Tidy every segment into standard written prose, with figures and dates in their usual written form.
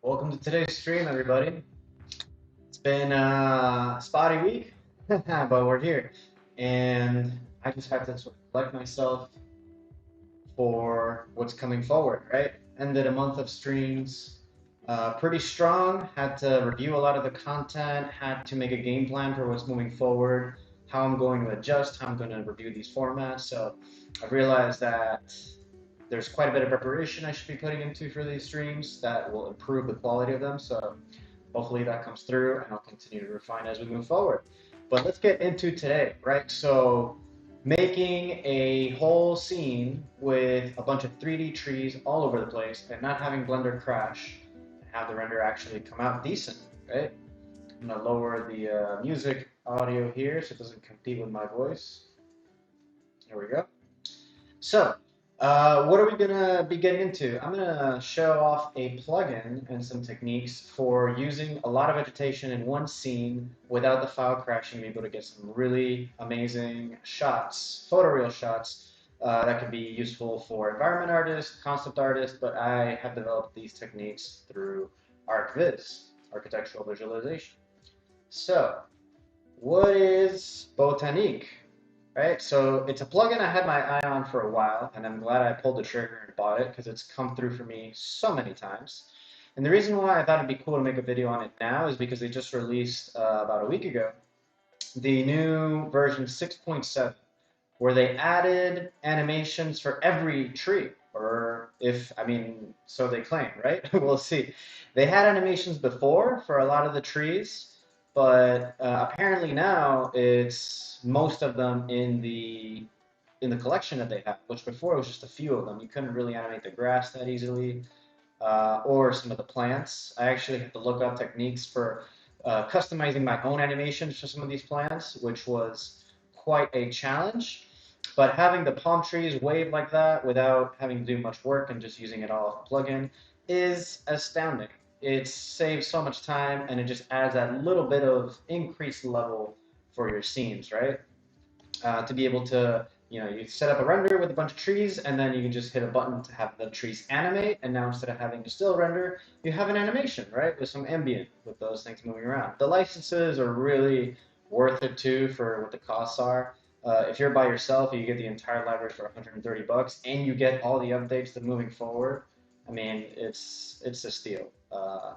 Welcome to today's stream, everybody. It's been a spotty week, but we're here. And I just have to sort of collect myself for what's coming forward, right? Ended a month of streams pretty strong. Had to review a lot of the content, had to make a game plan for what's moving forward, how I'm going to adjust, how I'm going to review these formats. So I realized that there's quite a bit of preparation I should be putting into for these streams that will improve the quality of them. So hopefully that comes through and I'll continue to refine as we move forward. But let's get into today, right? So making a whole scene with a bunch of 3D trees all over the place and not having Blender crash and have the render actually come out decent, right? I'm gonna lower the music audio here so it doesn't compete with my voice. There we go. So, what are we gonna be getting into? I'm gonna show off a plugin and some techniques for using a lot of vegetation in one scene without the file crashing, and be able to get some really amazing shots, photoreal shots, that can be useful for environment artists, concept artists, but I have developed these techniques through ArcViz, architectural visualization. So, what is Botaniq? Right? So it's a plugin I had my eye on for a while, and I'm glad I pulled the trigger and bought it because it's come through for me so many times. And the reason why I thought it'd be cool to make a video on it now is because they just released about a week ago the new version 6.7, where they added animations for every tree. Or if, I mean, so they claim, right? We'll see. They had animations before for a lot of the trees, but apparently now it's most of them in the collection that they have, which before it was just a few of them. You couldn't really animate the grass that easily, or some of the plants. I actually had to look up techniques for customizing my own animations for some of these plants, which was quite a challenge. But having the palm trees wave like that without having to do much work and just using it all off a plugin is astounding. It saves so much time and it just adds that little bit of increased level for your scenes, right? To be able to, you set up a render with a bunch of trees, and then you can just hit a button to have the trees animate. And now instead of having to still render, you have an animation, right, with some ambient with those things moving around. The licenses are really worth it too for what the costs are. If you're by yourself, you get the entire library for 130 bucks, and you get all the updates that moving forward. I mean, it's a steal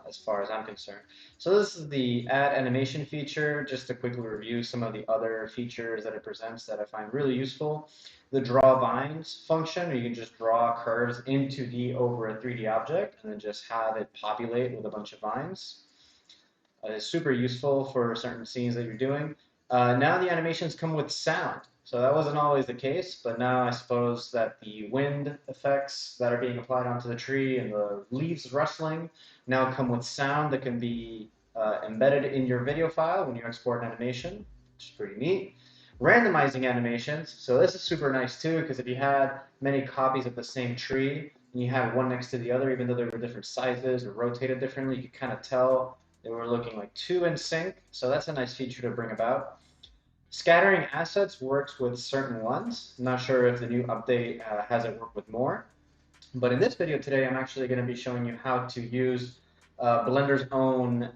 as far as I'm concerned. So this is the add animation feature, just to quickly review some of the other features that it presents that I find really useful. The draw vines function, where you can just draw curves in 2D over a 3D object and then just have it populate with a bunch of vines. Is super useful for certain scenes that you're doing. Now the animations come with sound. So that wasn't always the case, but now I suppose that the wind effects that are being applied onto the tree and the leaves rustling now come with sound that can be embedded in your video file when you export an animation, which is pretty neat. Randomizing animations. So this is super nice too, because if you had many copies of the same tree and you had one next to the other, even though they were different sizes or rotated differently, you could kind of tell they were looking like two in sync. So that's a nice feature to bring about. Scattering assets works with certain ones. I'm not sure if the new update has it work with more. But in this video today, I'm actually going to be showing you how to use Blender's own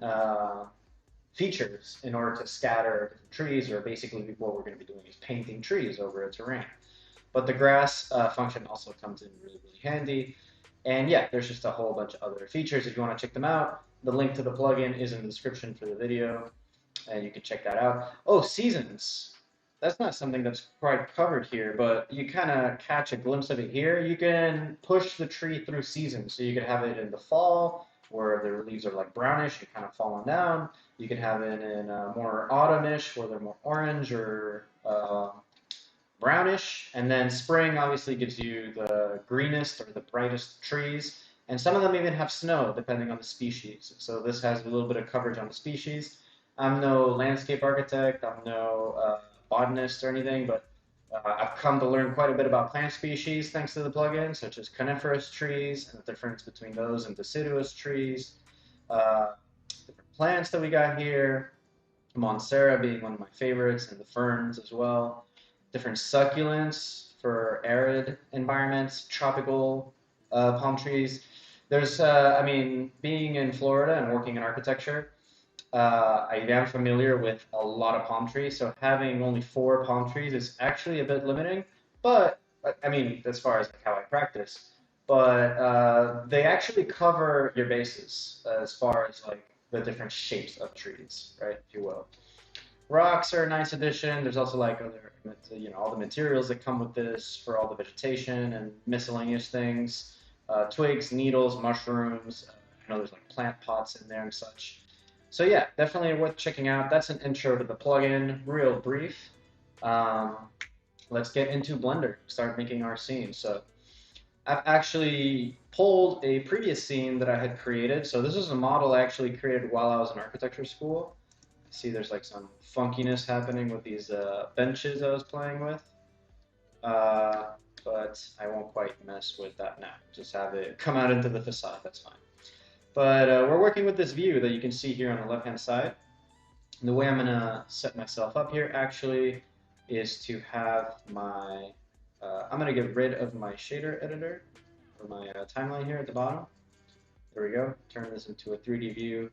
features in order to scatter different trees, or basically what we're going to be doing is painting trees over a terrain. But the grass function also comes in really, really handy. And yeah, there's just a whole bunch of other features. If you want to check them out, the link to the plugin is in the description for the video, and you can check that out. Oh, seasons. That's not something that's quite covered here, but you kind of catch a glimpse of it here. You can push the tree through seasons. So you can have it in the fall, where the leaves are like brownish and kind of falling down. You can have it in more autumnish, where they're more orange or brownish. And then spring obviously gives you the greenest or the brightest trees. And some of them even have snow, depending on the species. So this has a little bit of coverage on the species. I'm no landscape architect, I'm no botanist or anything, but I've come to learn quite a bit about plant species thanks to the plugin, such as coniferous trees and the difference between those and deciduous trees. Different plants that we got here, Monstera being one of my favorites, and the ferns as well. Different succulents for arid environments, tropical palm trees. There's, I mean, being in Florida and working in architecture, I am familiar with a lot of palm trees. So having only 4 palm trees is actually a bit limiting. But I mean, as far as like how I practice, but they actually cover your bases as far as like the different shapes of trees, right? If you will. Rocks are a nice addition. There's also like other, all the materials that come with this for all the vegetation and miscellaneous things. Twigs, needles, mushrooms. I know there's like plant pots in there and such. So yeah, definitely worth checking out. That's an intro to the plugin, real brief. Um, let's get into Blender, start making our scene. So I've actually pulled a previous scene that I had created. So this is a model I actually created while I was in architecture school. See, there's like some funkiness happening with these benches I was playing with. But I won't quite mess with that now. Just have it come out into the facade, that's fine. But we're working with this view that you can see here on the left-hand side. And the way I'm gonna set myself up here actually is to have my, I'm gonna get rid of my shader editor, or my timeline here at the bottom. There we go, turn this into a 3D view.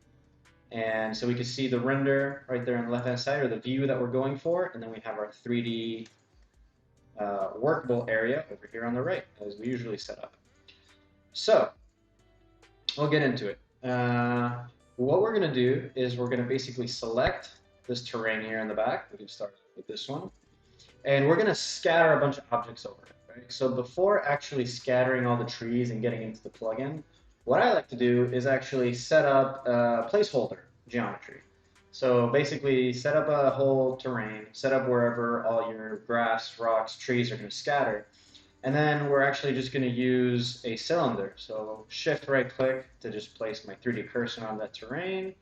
And so we can see the render right there on the left-hand side, or the view that we're going for, and then we have our 3D workable area over here on the right, as we usually set up. So we'll get into it. What we're going to do is we're going to basically select this terrain here in the back. We can start with this one. And we're going to scatter a bunch of objects over it. Right? So before actually scattering all the trees and getting into the plugin, what I like to do is actually set up a placeholder geometry. So basically set up a whole terrain, set up wherever all your grass, rocks, trees are going to scatter. And then we're actually just going to use a cylinder. So shift right click to just place my 3D cursor on that terrain.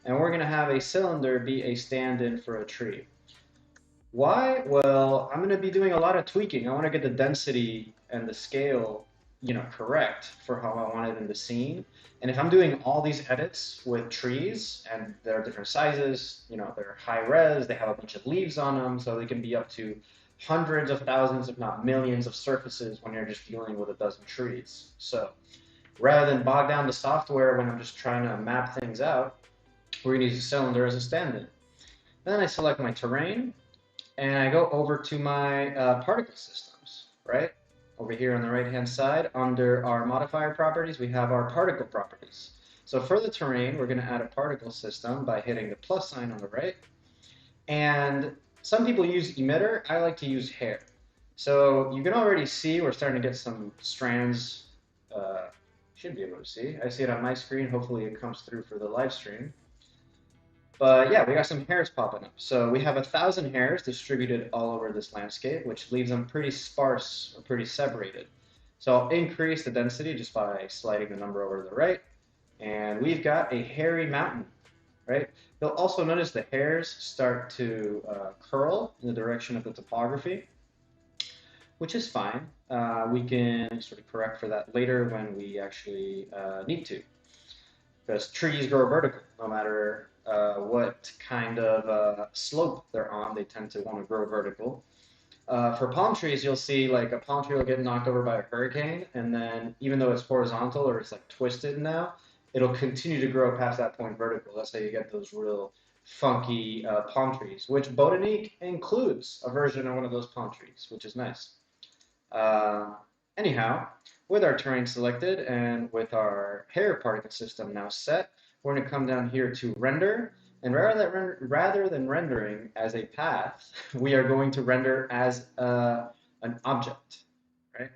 And we're going to have a cylinder be a stand-in for a tree. Why? Well, I'm going to be doing a lot of tweaking. I want to get the density and the scale, correct for how I want it in the scene. And if I'm doing all these edits with trees and they're different sizes, they're high res, they have a bunch of leaves on them, so they can be up to hundreds of thousands, if not millions of surfaces when you're just dealing with a dozen trees. So rather than bog down the software when I'm just trying to map things out, we're going to use a cylinder as a stand-in. Then I select my terrain, and I go over to my particle systems, right? Over here on the right-hand side, under our modifier properties, we have our particle properties. So for the terrain, we're going to add a particle system by hitting the plus sign on the right. And some people use emitter. I like to use hair. So you can already see we're starting to get some strands. Should be able to see. I see it on my screen. Hopefully it comes through for the live stream. But yeah, we got some hairs popping up. So we have 1,000 hairs distributed all over this landscape, which leaves them pretty sparse or pretty separated. So I'll increase the density just by sliding the number over to the right. And we've got a hairy mountain, right? You'll also notice the hairs start to curl in the direction of the topography, which is fine. We can sort of correct for that later when we actually need to. Because trees grow vertical, no matter what kind of slope they're on, they tend to want to grow vertical. For palm trees, you'll see like a palm tree will get knocked over by a hurricane, and then even though it's horizontal or it's like twisted now, it'll continue to grow past that point vertical. That's how you get those real funky palm trees, which Botaniq includes a version of one of those palm trees, which is nice. Anyhow, with our terrain selected and with our hair particle system now set, we're going to come down here to render. And rather than rendering as a path, we are going to render as an object, right?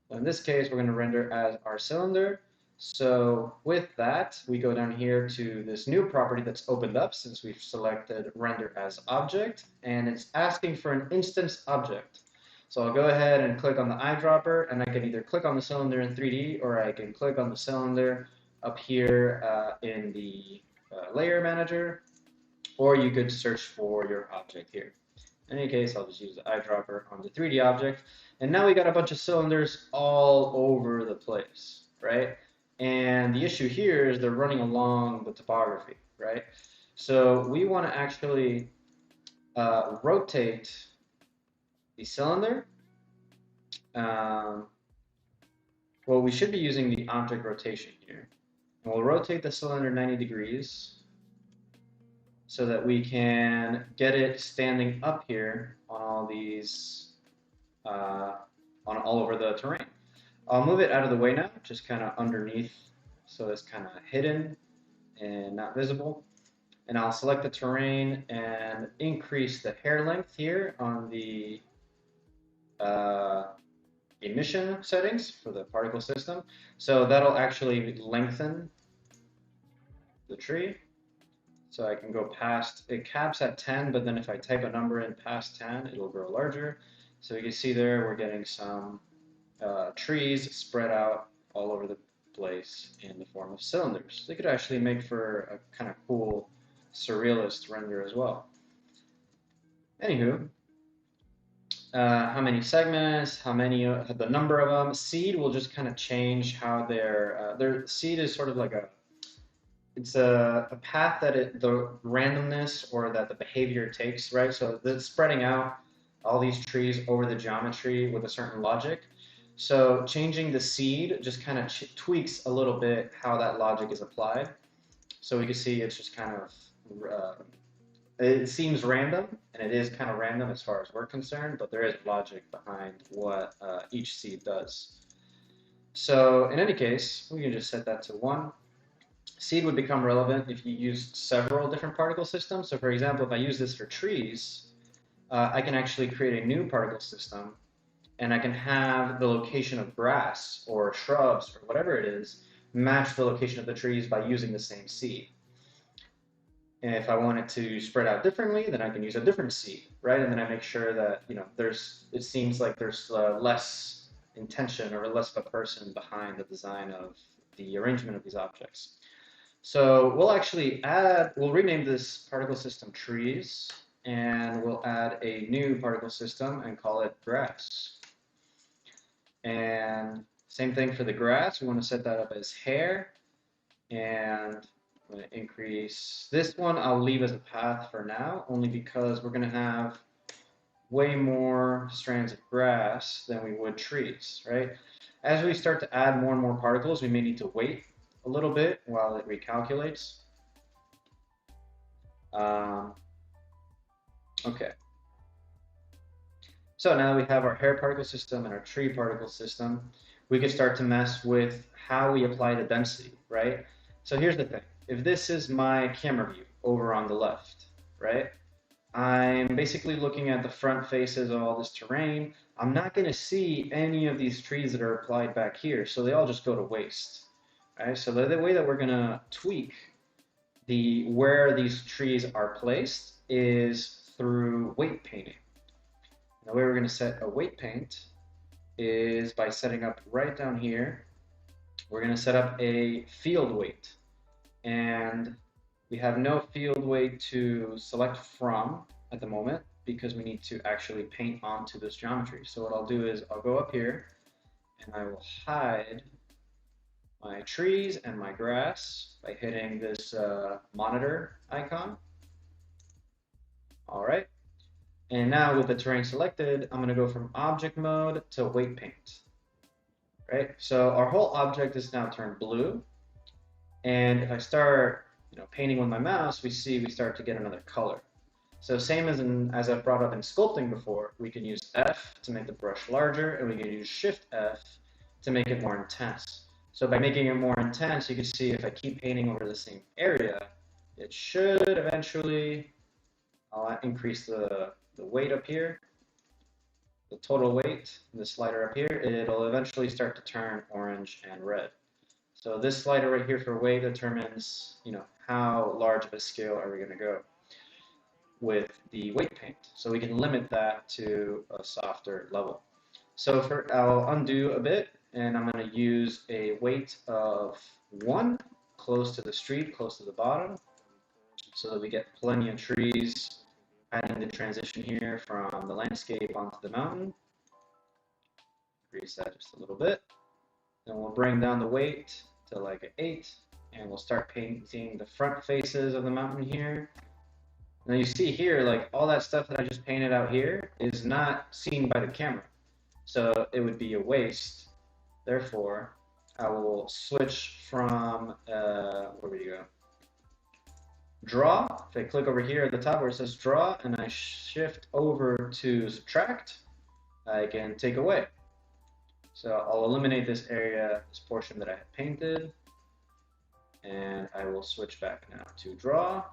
So in this case, we're going to render as our cylinder. So with that, we go down here to this new property that's opened up since we've selected render as object, and it's asking for an instance object. So I'll go ahead and click on the eyedropper, and I can either click on the cylinder in 3D, or I can click on the cylinder up here in the layer manager, or you could search for your object here. In any case, I'll just use the eyedropper on the 3D object, and now we got a bunch of cylinders all over the place, right? And the issue here is they're running along the topography, right? So we want to actually rotate the cylinder. Well, well, we should be using the object rotation here. And we'll rotate the cylinder 90 degrees so that we can get it standing up here on all these, on all over the terrain. I'll move it out of the way now, just kind of underneath, so it's kind of hidden and not visible. And I'll select the terrain and increase the hair length here on the emission settings for the particle system. So that'll actually lengthen the tree. So I can go past, it caps at 10, but then if I type a number in past 10, it'll grow larger. So you can see there, we're getting some trees spread out all over the place in the form of cylinders. They could actually make for a kind of cool surrealist render as well. Anywho, how many segments, how many, the number of them. Seed will just kind of change how their seed is sort of like it's a path that the randomness or that the behavior takes, right? So it's spreading out all these trees over the geometry with a certain logic. So changing the seed just kind of tweaks a little bit how that logic is applied. So we can see it's just kind of, it seems random, and it is kind of random as far as we're concerned, but there is logic behind what each seed does. So in any case, we can just set that to 1. Seed would become relevant if you used several different particle systems. So for example, if I use this for trees, I can actually create a new particle system, and I can have the location of grass or shrubs or whatever it is match the location of the trees by using the same seed. And if I want it to spread out differently, then I can use a different seed, right? And then I make sure that, you know, it seems like there's less intention or less of a person behind the design of the arrangement of these objects. So we'll actually we'll rename this particle system trees, and we'll add a new particle system and call it grass. And same thing for the grass, we want to set that up as hair, and I'm going to increase this one. I'll leave as a path for now, only because we're going to have way more strands of grass than we would trees, right? As we start to add more and more particles, we may need to wait a little bit while it recalculates. Okay. So now we have our hair particle system and our tree particle system. We can start to mess with how we apply the density, right? So here's the thing. If this is my camera view over on the left, right? I'm basically looking at the front faces of all this terrain. I'm not going to see any of these trees that are applied back here, so they all just go to waste. Right? So the way that we're going to tweak where these trees are placed is through weight painting. The way we're going to set a weight paint is by setting up right down here. We're going to set up a field weight, and we have no field weight to select from at the moment because we need to actually paint onto this geometry. So what I'll do is I'll go up here and I will hide my trees and my grass by hitting this monitor icon. All right. And now with the terrain selected, I'm going to go from object mode to weight paint. Right? So our whole object is now turned blue. And if I start painting with my mouse, we start to get another color. So same as I've brought up in sculpting before, we can use F to make the brush larger, and we can use Shift F to make it more intense. So by making it more intense, you can see if I keep painting over the same area, it should eventually, I'll increase the weight up here, the total weight, the slider up here, it'll eventually start to turn orange and red. So this slider right here for weight determines, how large of a scale are we going to go with the weight paint. So we can limit that to a softer level. So I'll undo a bit, and I'm going to use a weight of 1 close to the street, close to the bottom, so that we get plenty of trees, adding the transition here from the landscape onto the mountain. Increase that just a little bit. Then we'll bring down the weight to like an 8, and we'll start painting the front faces of the mountain here. Now you see here, like all that stuff that I just painted out here is not seen by the camera. So it would be a waste. Therefore, I will switch from, where we go? Draw. If I click over here at the top where it says draw and I shift over to subtract, I can take away. So I'll eliminate this area, this portion that I had painted, and I will switch back now to draw.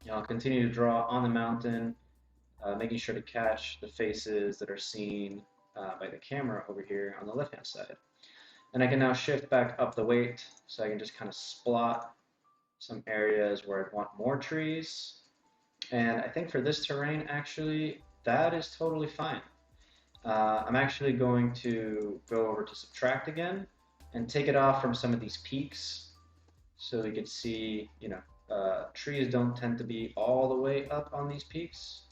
And I'll continue to draw on the mountain, making sure to catch the faces that are seen by the camera over here on the left-hand side. And I can now shift back up the weight so I can just kind of splot some areas where I want more trees. And I think for this terrain, actually, that is totally fine. I'm actually going to go over to subtract again and take it off from some of these peaks so we can see, you know, trees don't tend to be all the way up on these peaks.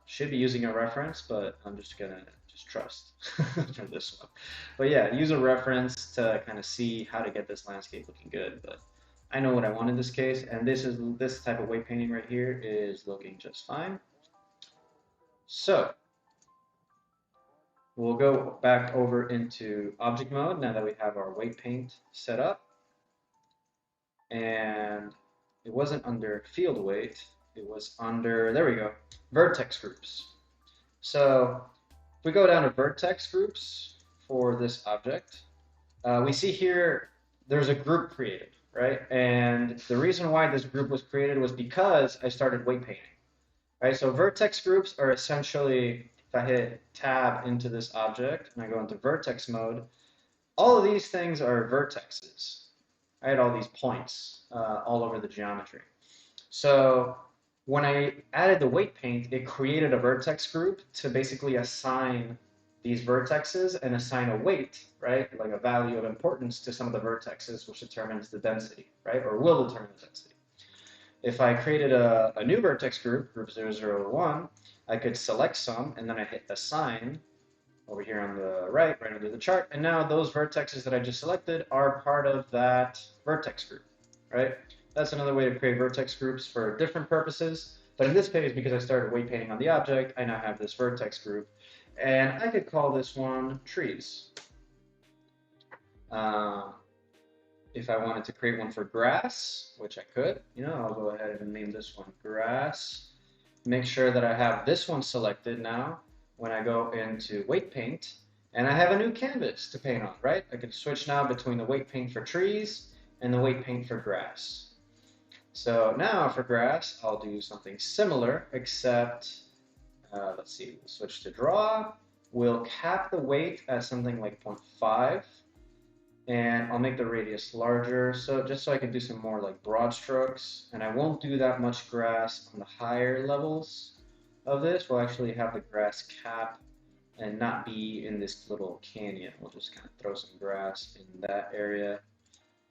Should be using a reference, but I'm just gonna trust for this one. But yeah, use a reference to kind of see how to get this landscape looking good. But I know what I want in this case, and this type of weight painting right here is looking just fine. So we'll go back over into object mode now that we have our weight paint set up. And it wasn't under field weight, it was under, there we go, vertex groups. So if we go down to vertex groups for this object, we see here there's a group created, right? And the reason why this group was created was because I started weight painting, right? So vertex groups are essentially, if I hit tab into this object and I go into vertex mode, all of these things are vertexes. I had all these points all over the geometry. So when I added the weight paint, it created a vertex group to basically assign these vertexes and assign a weight, right? Like a value of importance to some of the vertexes, which determines the density, right? Or will determine the density. If I created a new vertex group, group 001, I could select some and then I hit assign over here on the right under the chart, and now those vertexes that I just selected are part of that vertex group, right? That's another way to create vertex groups for different purposes, but in this case, because I started weight painting on the object, I now have this vertex group, and I could call this one trees. If I wanted to create one for grass, which I could, you know, I'll go ahead and name this one grass. Make sure that I have this one selected now when I go into weight paint, and I have a new canvas to paint on, right? I can switch now between the weight paint for trees and the weight paint for grass. So now for grass, I'll do something similar, except, let's see, we'll switch to draw. We'll cap the weight at something like 0.5, and I'll make the radius larger, so just so I can do some more like broad strokes, and I won't do that much grass on the higher levels of this. We'll actually have the grass cap and not be in this little canyon. We'll just kind of throw some grass in that area,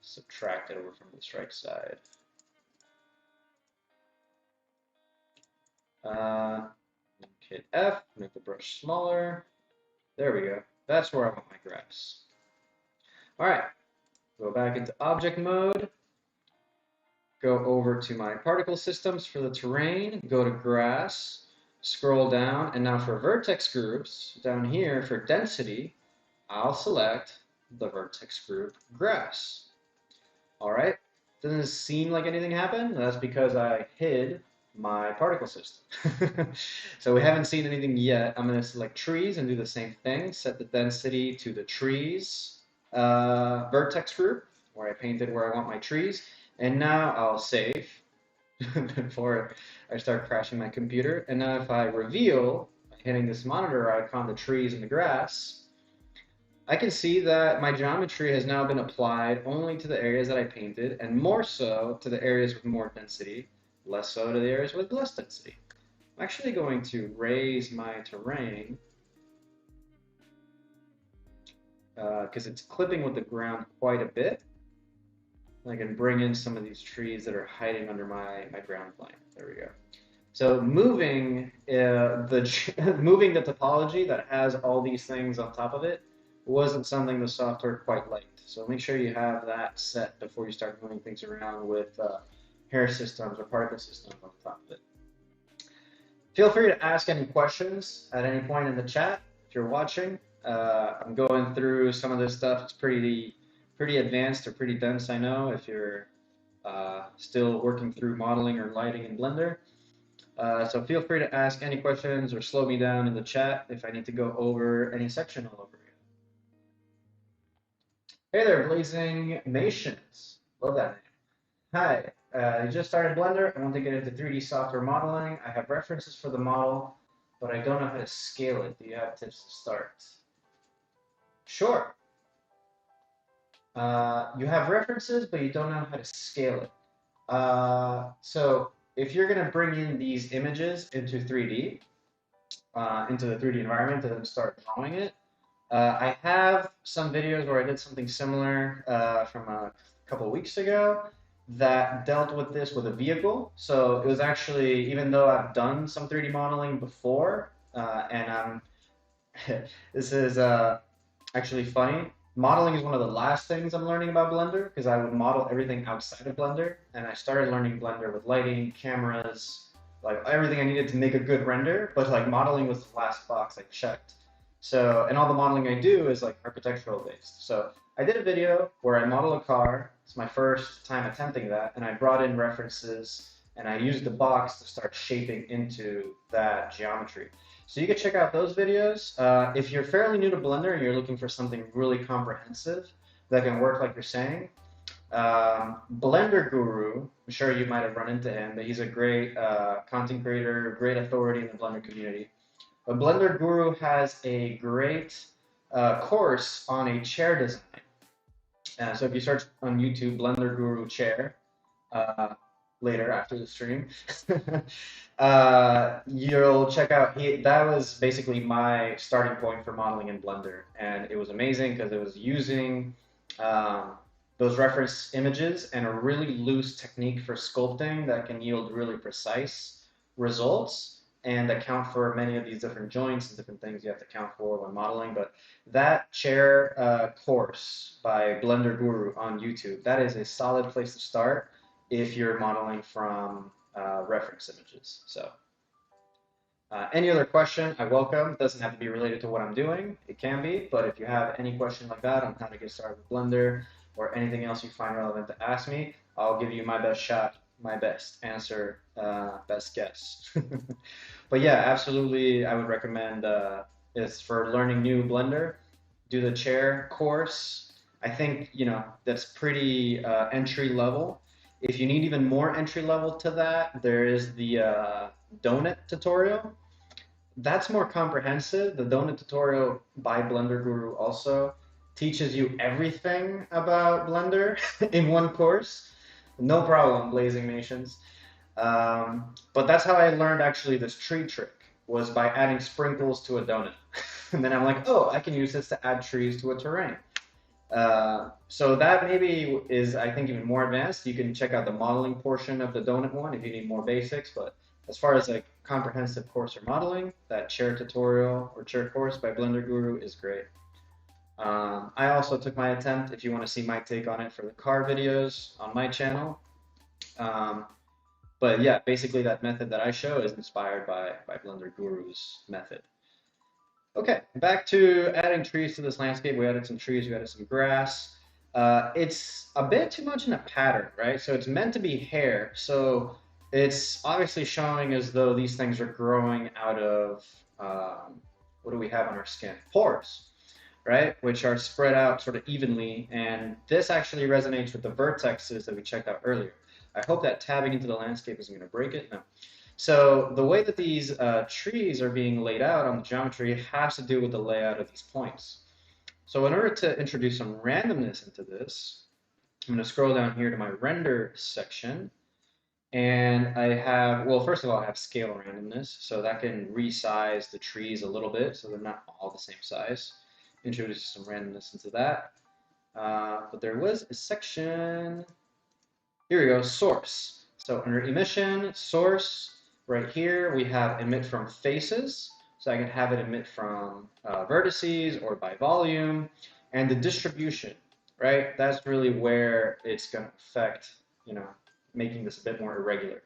subtract it over from the strike side. Hit F, make the brush smaller. There we go. That's where I want my grass. All right, go back into object mode. Go over to my particle systems for the terrain, go to grass, scroll down, and now for vertex groups, down here for density, I'll select the vertex group grass. All right, doesn't it seem like anything happened? That's because I hid my particle system. So we haven't seen anything yet. I'm going to select trees and do the same thing, set the density to the trees vertex group, where I painted where I want my trees, and now I'll save before I start crashing my computer. And now if I reveal, by hitting this monitor icon, the trees and the grass, I can see that my geometry has now been applied only to the areas that I painted, and more so to the areas with more density, less so to the areas with less density. I'm actually going to raise my terrain because it's clipping with the ground quite a bit. I can bring in some of these trees that are hiding under my ground plane. There we go. So moving moving the topology that has all these things on top of it wasn't something the software quite liked. So make sure you have that set before you start moving things around with hair systems or particle systems on top of it. Feel free to ask any questions at any point in the chat if you're watching. I'm going through some of this stuff. It's pretty advanced or pretty dense, I know, if you're still working through modeling or lighting in Blender. So feel free to ask any questions or slow me down in the chat if I need to go over any section all over again. Hey there, Blazing Nations. Love that name. Hi, I just started Blender. I want to get into 3D software modeling. I have references for the model, but I don't know how to scale it. Do you have tips to start? Sure. You have references, but you don't know how to scale it. So if you're going to bring in these images into 3D, into the 3D environment and then start drawing it, I have some videos where I did something similar from a couple of weeks ago that dealt with this with a vehicle. So it was actually, even though I've done some 3D modeling before, and I'm, this is actually funny. Modeling is one of the last things I'm learning about Blender because I would model everything outside of Blender, and I started learning Blender with lighting, cameras, like everything I needed to make a good render, but like modeling was the last box I checked. So, and all the modeling I do is like architectural based. So I did a video where I model a car. It's my first time attempting that, and I brought in references and I used the box to start shaping into that geometry. So you can check out those videos. If you're fairly new to Blender and you're looking for something really comprehensive that can work like you're saying, Blender Guru, I'm sure you might have run into him, but he's a great content creator, great authority in the Blender community. But Blender Guru has a great course on a chair design. So if you search on YouTube, Blender Guru chair, later after the stream, you'll check out, that was basically my starting point for modeling in Blender. And it was amazing because it was using those reference images and a really loose technique for sculpting that can yield really precise results and account for many of these different joints and different things you have to account for when modeling. But that chair course by Blender Guru on YouTube, that is a solid place to start if you're modeling from reference images. So any other question, I welcome. It doesn't have to be related to what I'm doing. It can be, but if you have any question like that on how to get started with Blender or anything else you find relevant to ask me, I'll give you my best shot, my best answer, best guess. But yeah, absolutely, I would recommend is for learning new Blender, do the chair course. I think, you know, that's pretty entry level. If you need even more entry level to that, there is the donut tutorial. That's more comprehensive. The donut tutorial by Blender Guru also teaches you everything about Blender in one course. No problem, Blazing Nations. But that's how I learned actually this tree trick, was by adding sprinkles to a donut. And then I'm like, oh, I can use this to add trees to a terrain. So that maybe is, I think, even more advanced. You can check out the modeling portion of the donut one if you need more basics. But as far as like comprehensive course for modeling, that chair tutorial or chair course by Blender Guru is great. I also took my attempt, if you want to see my take on it, for the car videos on my channel. But yeah, basically that method that I show is inspired by Blender Guru's method. Okay, back to adding trees to this landscape. We added some trees, we added some grass. It's a bit too much in a pattern, right? So it's meant to be hair. So it's obviously showing as though these things are growing out of, what do we have on our skin? Pores, right? Which are spread out sort of evenly. And this actually resonates with the vertexes that we checked out earlier. I hope that tabbing into the landscape isn't going to break it. No. So the way that these trees are being laid out on the geometry has to do with the layout of these points. So in order to introduce some randomness into this, I'm going to scroll down here to my render section. And I have, well, first of all, I have scale randomness. So that can resize the trees a little bit so they're not all the same size. Introduce some randomness into that. But there was a section, here we go, source. So under emission, source, right here we have emit from faces. So I can have it emit from vertices or by volume. And the distribution, right? That's really where it's going to affect, you know, making this a bit more irregular.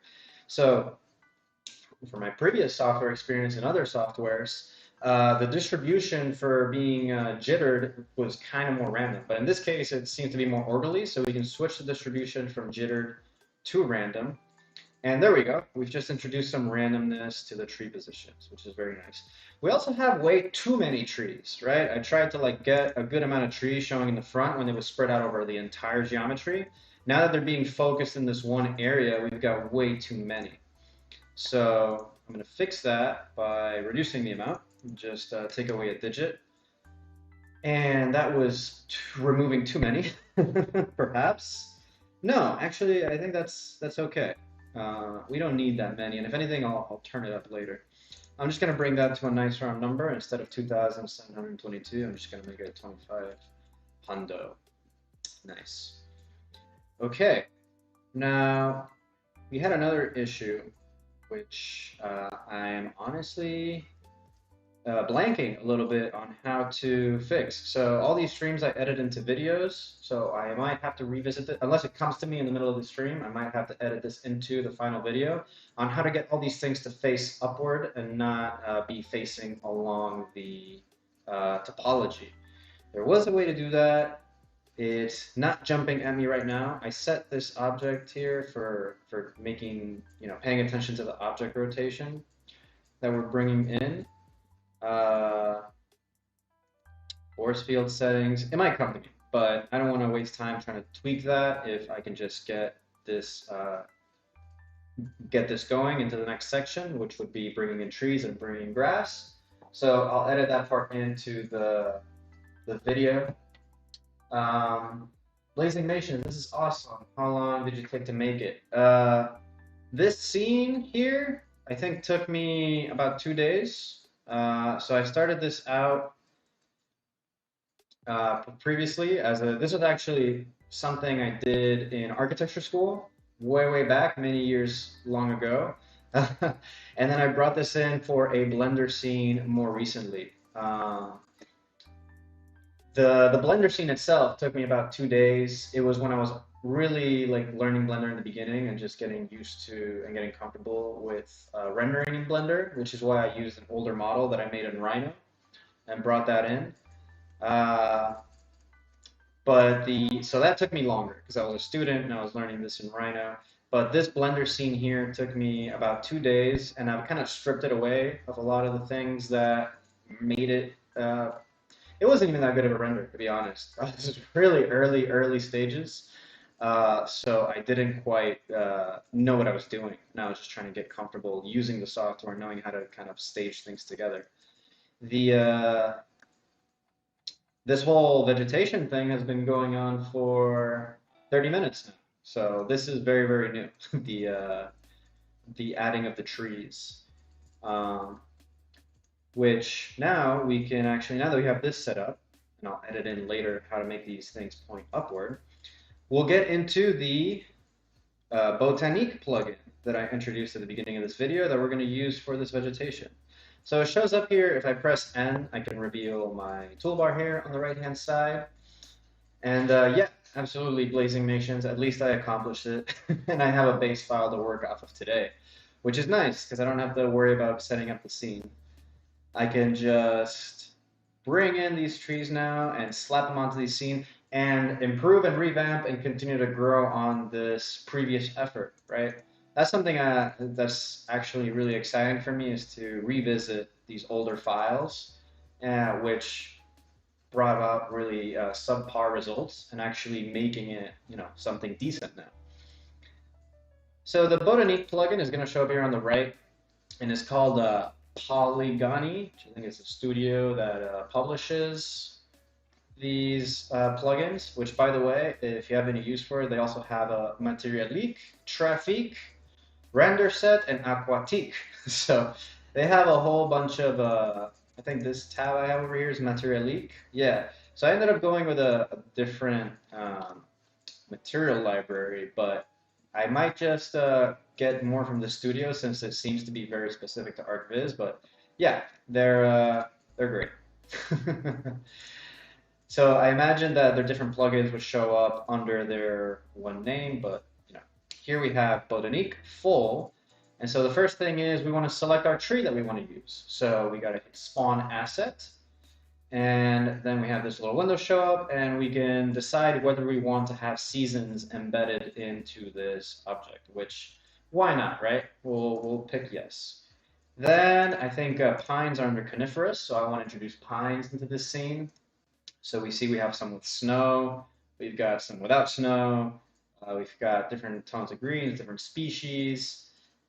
So for my previous software experience in other softwares, the distribution for being jittered was kind of more random. But in this case, it seems to be more orderly, so we can switch the distribution from jittered to random. And there we go. We've just introduced some randomness to the tree positions, which is very nice. We also have way too many trees, right? I tried to like get a good amount of trees showing in the front when it was spread out over the entire geometry. Now that they're being focused in this one area, we've got way too many. So I'm going to fix that by reducing the amount. Just take away a digit. And that was removing too many, perhaps. No, actually, I think that's okay. We don't need that many, and if anything, I'll turn it up later. I'm just going to bring that to a nice round number. Instead of 2,722, I'm just going to make it 2,500. Nice. Okay, now we had another issue, which I'm honestly blanking a little bit on how to fix. So all these streams I edit into videos, so I might have to revisit it, unless it comes to me in the middle of the stream, I might have to edit this into the final video on how to get all these things to face upward and not be facing along the topology. There was a way to do that. It's not jumping at me right now. I set this object here for making, paying attention to the object rotation that we're bringing in. Force field settings, it might come to me, but I don't want to waste time trying to tweak that if I can just get this going into the next section, which would be bringing in trees and bringing in grass. So I'll edit that part into the video. Blazing Nation, this is awesome. How long did you take to make it? This scene here, I think took me about 2 days. So I started this out previously this was actually something I did in architecture school way back, many years long ago. And then I brought this in for a Blender scene more recently. The Blender scene itself took me about 2 days. It was when I was really like learning Blender in the beginning and just getting used to and getting comfortable with rendering in Blender, which is why I used an older model that I made in Rhino and brought that in. So that took me longer because I was a student and I was learning this in Rhino. But this Blender scene here took me about 2 days, and I've kind of stripped it away of a lot of the things that made it. It wasn't even that good of a render, to be honest. This is really early stages. So I didn't quite know what I was doing. And I was just trying to get comfortable using the software, knowing how to kind of stage things together. This whole vegetation thing has been going on for 30 minutes now. So this is very new, the adding of the trees. Which now we can actually, now that we have this set up, and I'll edit in later how to make these things point upward, we'll get into the Botaniq plugin that I introduced at the beginning of this video that we're going to use for this vegetation. So it shows up here. If I press N, I can reveal my toolbar here on the right-hand side. And yeah, absolutely, Blazing Nations, at least I accomplished it. And I have a base file to work off of today, which is nice because I don't have to worry about setting up the scene. I can just bring in these trees now and slap them onto the scene and improve and revamp and continue to grow on this previous effort, right? That's something that's actually really exciting for me, is to revisit these older files, which brought about really subpar results and actually making it, something decent now. So the Botaniq plugin is going to show up here on the right, and it's called Polygony, which I think is a studio that publishes these plugins, which, by the way, if you have any use for it, they also have a Materialiq, Trafiq, Render Set, and Aquatique. So they have a whole bunch of, I think this tab I have over here is Materialiq. Yeah, so I ended up going with a different material library, but I might just get more from the studio since it seems to be very specific to ArcViz. But yeah, they're great. So I imagine that their different plugins would show up under their one name, but here we have Botaniq full, And so the first thing is we want to select our tree that we want to use. So we got to hit spawn asset. And then we have this little window show up, and we can decide whether we want to have seasons embedded into this object, which, why not, right? We'll pick yes. Then I think pines are under coniferous, so I want to introduce pines into this scene. So we see we have some with snow, we've got some without snow, we've got different tones of greens, different species,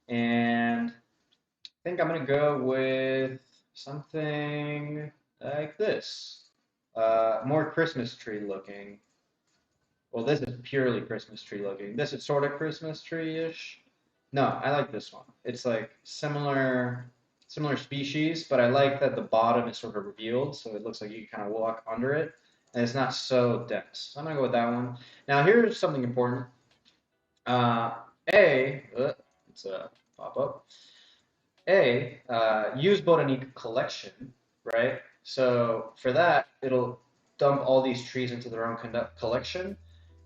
and I think I'm gonna go with something like this. More Christmas tree looking. Well, this is purely Christmas tree looking. This is sort of Christmas tree-ish. No, I like this one. It's like similar species, but I like that the bottom is sort of revealed, so it looks like you can kind of walk under it, and it's not so dense. So I'm gonna go with that one. Now here's something important. Uh, A, it's a pop up. Use Botaniq collection, right? So for that, it'll dump all these trees into their own collection,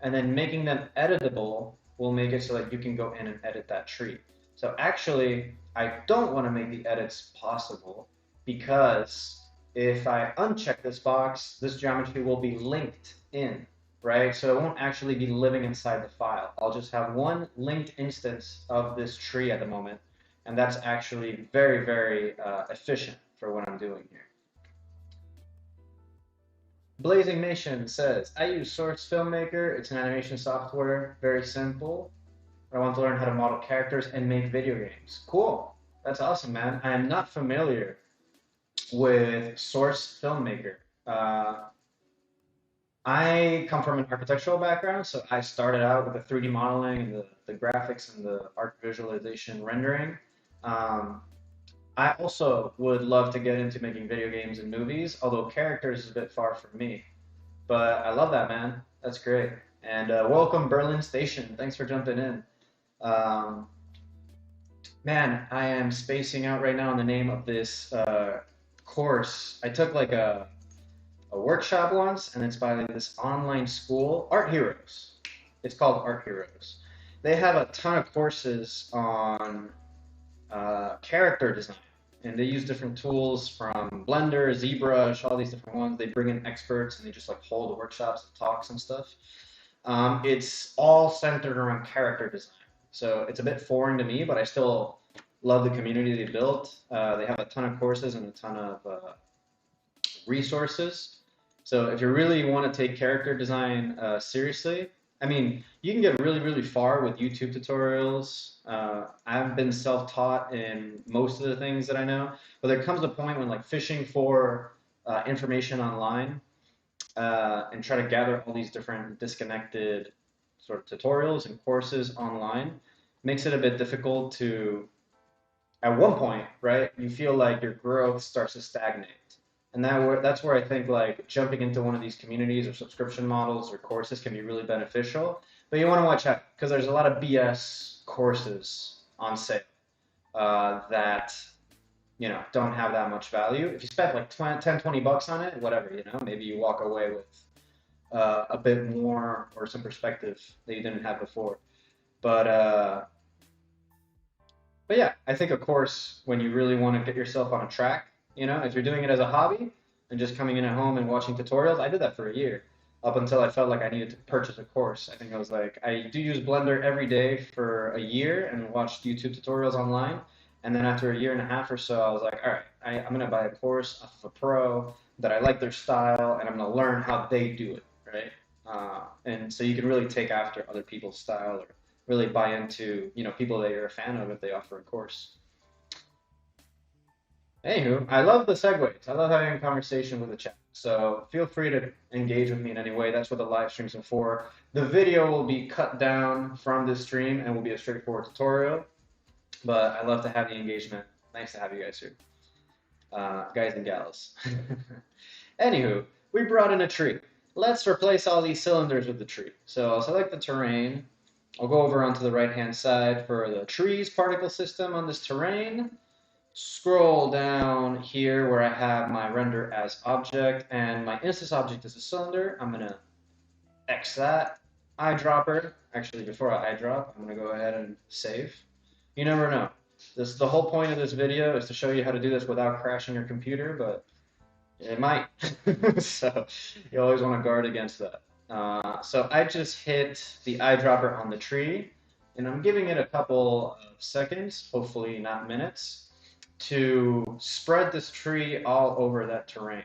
and then making them editable will make it so that you can go in and edit that tree. So actually, I don't want to make the edits possible because if I uncheck this box, this geometry will be linked in, right? So it won't actually be living inside the file. I'll just have one linked instance of this tree at the moment, and that's actually very, very efficient for what I'm doing here. Blazing Nation says, I use Source Filmmaker. It's an animation software, very simple. I want to learn how to model characters and make video games. Cool. That's awesome, man. I am not familiar with Source Filmmaker. I come from an architectural background, so I started out with the 3D modeling and the graphics and the art visualization rendering. I also would love to get into making video games and movies, although characters is a bit far from me. But I love that, man. That's great. And welcome, Berlin Station. Thanks for jumping in. Man, I am spacing out right now on the name of this course. I took like a workshop once, and it's by like this online school, Art Heroes. It's called Art Heroes. They have a ton of courses on character design, and they use different tools from Blender, ZBrush, all these different ones. They bring in experts, and they just like hold workshops, talks, and stuff. It's all centered around character design. So it's a bit foreign to me, but I still love the community they built. They have a ton of courses and a ton of resources. So if you really want to take character design seriously, I mean, you can get really, really far with YouTube tutorials. I've been self-taught in most of the things that I know, but there comes a point when like fishing for information online and try to gather all these different disconnected sort of tutorials and courses online makes it a bit difficult to, at one point, right, you feel like your growth starts to stagnate. And that's where I think like jumping into one of these communities or subscription models or courses can be really beneficial. But you want to watch out because there's a lot of BS courses on sale that don't have that much value. If you spend like 10, 20 bucks on it, whatever, maybe you walk away with a bit more or some perspective that you didn't have before. But yeah, I think a course, when you really want to get yourself on a track, if you're doing it as a hobby and just coming in at home and watching tutorials, I did that for a year up until I felt like I needed to purchase a course. I think I was like, I do use Blender every day for a year and watched YouTube tutorials online. And then after a year and a half or so, I was like, all right, I'm going to buy a course off of a pro that I like their style, and I'm going to learn how they do it, right? And so you can really take after other people's style or really buy into, people that you're a fan of if they offer a course. Anywho, I love the segues. I love having a conversation with the chat. So feel free to engage with me in any way. That's what the live streams are for. The video will be cut down from this stream and will be a straightforward tutorial. But I love to have the engagement. Nice to have you guys here. Guys and gals. Anywho, we brought in a tree. Let's replace all these cylinders with the tree. So I'll select the terrain. I'll go over onto the right-hand side for the trees particle system on this terrain. Scroll down here where I have my render as object, and my instance object is a cylinder. I'm going to X that. Eyedropper. Actually, before I eyedrop, I'm going to go ahead and save. You never know. The whole point of this video is to show you how to do this without crashing your computer, but it might. So you always want to guard against that. So I just hit the eyedropper on the tree, and I'm giving it a couple of seconds, hopefully not minutes, to spread this tree all over that terrain.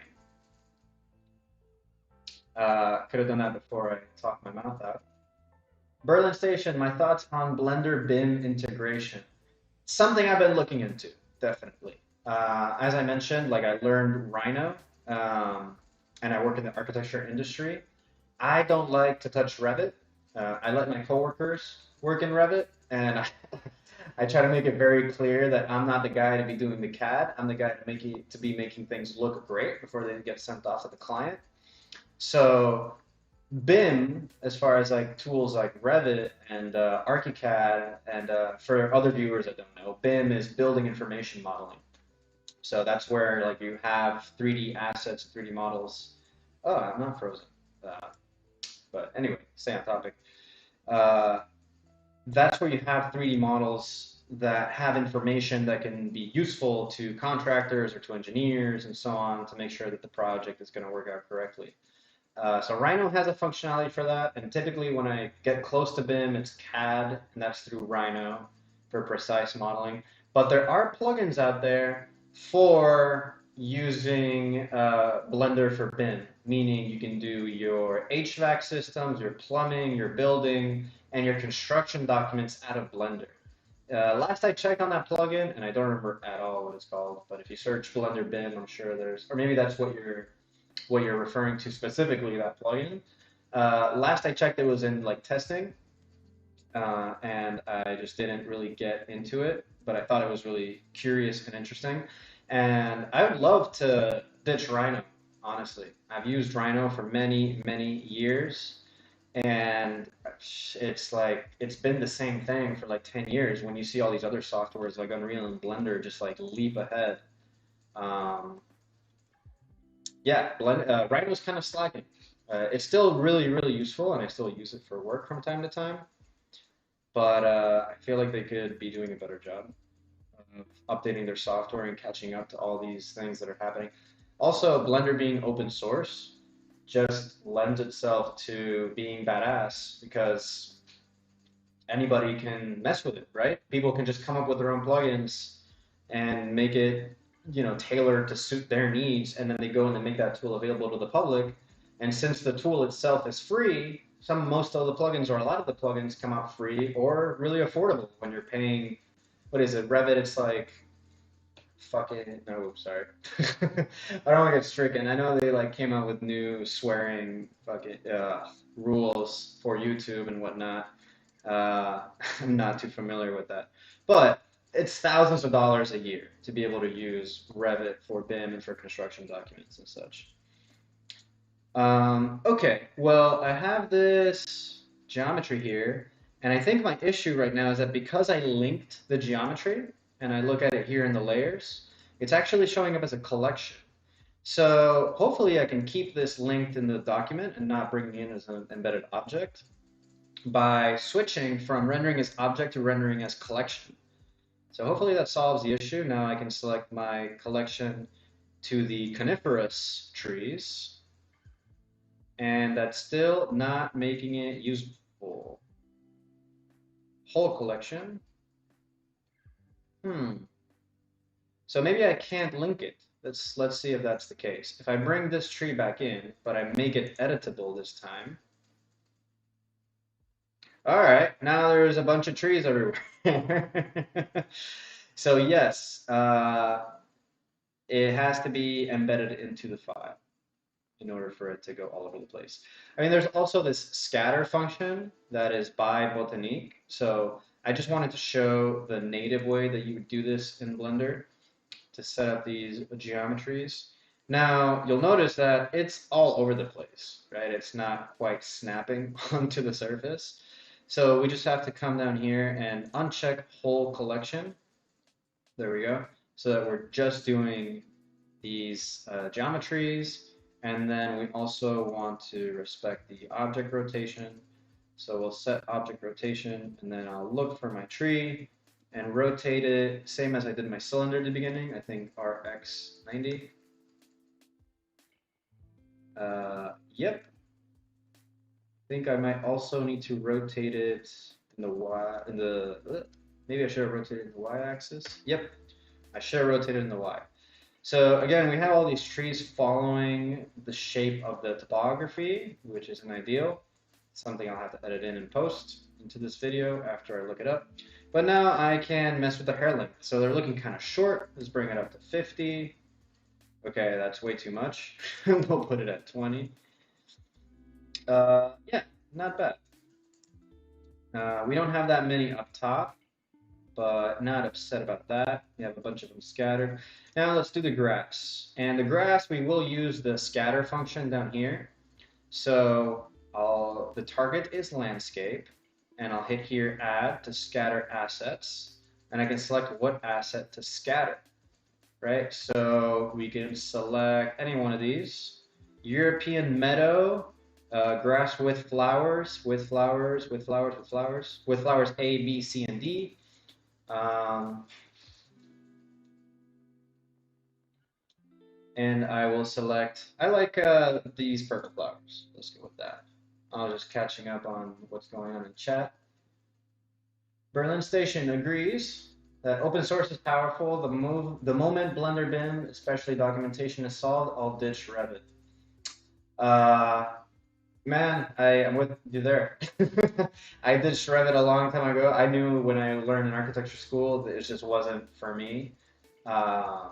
Could have done that before I talked my mouth out. Berlin Station, my thoughts on Blender BIM integration. Something I've been looking into, definitely. As I mentioned, like I learned Rhino, and I work in the architecture industry. I don't like to touch Revit. I let my coworkers work in Revit, and I try to make it very clear that I'm not the guy to be doing the CAD. I'm the guy to be making things look great before they get sent off to the client. So BIM, as far as like tools like Revit and ArchiCAD, and for other viewers that don't know, BIM is building information modeling. So that's where like you have 3D assets, 3D models. Oh, I'm not frozen. But anyway, stay on topic. That's where you have 3D models that have information that can be useful to contractors or to engineers and so on to make sure that the project is going to work out correctly. So Rhino has a functionality for that, and typically when I get close to BIM, it's CAD, and that's through Rhino for precise modeling. But there are plugins out there for using Blender for BIM, meaning you can do your HVAC systems, your plumbing, your building, and your construction documents out of Blender. Last I checked on that plugin, and I don't remember at all what it's called, but if you search Blender BIM, I'm sure there's, or maybe that's what you're referring to specifically, that plugin. Last I checked, it was in like testing, and I just didn't really get into it, but I thought it was really curious and interesting. And I would love to ditch Rhino, honestly. I've used Rhino for many, many years, and it's like it's been the same thing for like 10 years when you see all these other softwares like Unreal and Blender just like leap ahead. Um, yeah, Rhino's kind of slacking. It's still really, really useful, and I still use it for work from time to time. But I feel like they could be doing a better job of updating their software and catching up to all these things that are happening. Also, Blender being open source just lends itself to being badass because anybody can mess with it, right? People can just come up with their own plugins and make it, tailored to suit their needs, and then they go and they make that tool available to the public. And since the tool itself is free, most of the plugins or a lot of the plugins come out free or really affordable when you're paying, what is it, Revit, it's like fucking, no, sorry. I don't want to get stricken. I know they like came out with new swearing fucking rules for YouTube and whatnot. I'm not too familiar with that. But it's thousands of dollars a year to be able to use Revit for BIM and for construction documents and such. Okay, well, I have this geometry here, and I think my issue right now is that because I linked the geometry, and I look at it here in the layers, it's actually showing up as a collection. So hopefully I can keep this linked in the document and not bring it in as an embedded object by switching from rendering as object to rendering as collection. So hopefully that solves the issue. Now I can select my collection to the coniferous trees, and that's still not making it useful. Whole collection. So maybe I can't link it. Let's see if that's the case. If I bring this tree back in, but I make it editable this time. All right, now there's a bunch of trees everywhere. So yes, it has to be embedded into the file in order for it to go all over the place. I mean, there's also this scatter function that is by Botaniq. So I just wanted to show the native way that you would do this in Blender to set up these geometries. Now, you'll notice that it's all over the place, right? It's not quite snapping onto the surface. So we just have to come down here and uncheck whole collection. There we go. So that we're just doing these geometries. And then we also want to respect the object rotation. So we'll set object rotation, and then I'll look for my tree. and rotate it same as I did my cylinder at the beginning. I think RX 90. Yep. I think I might also need to rotate it in the Y, maybe I should have rotated in the Y axis. Yep, I should have rotated in the Y. So again, we have all these trees following the shape of the topography, which isn't ideal. Something I'll have to edit in and post into this video after I look it up. But now I can mess with the hair length. So they're looking kind of short. Let's bring it up to 50. Okay, that's way too much. We'll put it at 20. Yeah, not bad. We don't have that many up top, but not upset about that. We have a bunch of them scattered. Now let's do the grass. And the grass, we will use the scatter function down here. So the target is landscape, and I'll hit here add to scatter assets, and I can select what asset to scatter, right? So we can select any one of these. European meadow, grass with flowers, with flowers A, B, C, and D. And I will select, I like these purple flowers. Let's go with that. I'm just catching up on what's going on in chat. Berlin Station agrees that open source is powerful. The moment Blender bin, especially documentation, is solved, I'll ditch Revit. Man, I am with you there. I ditched Revit a long time ago. I knew when I learned in architecture school that it just wasn't for me. I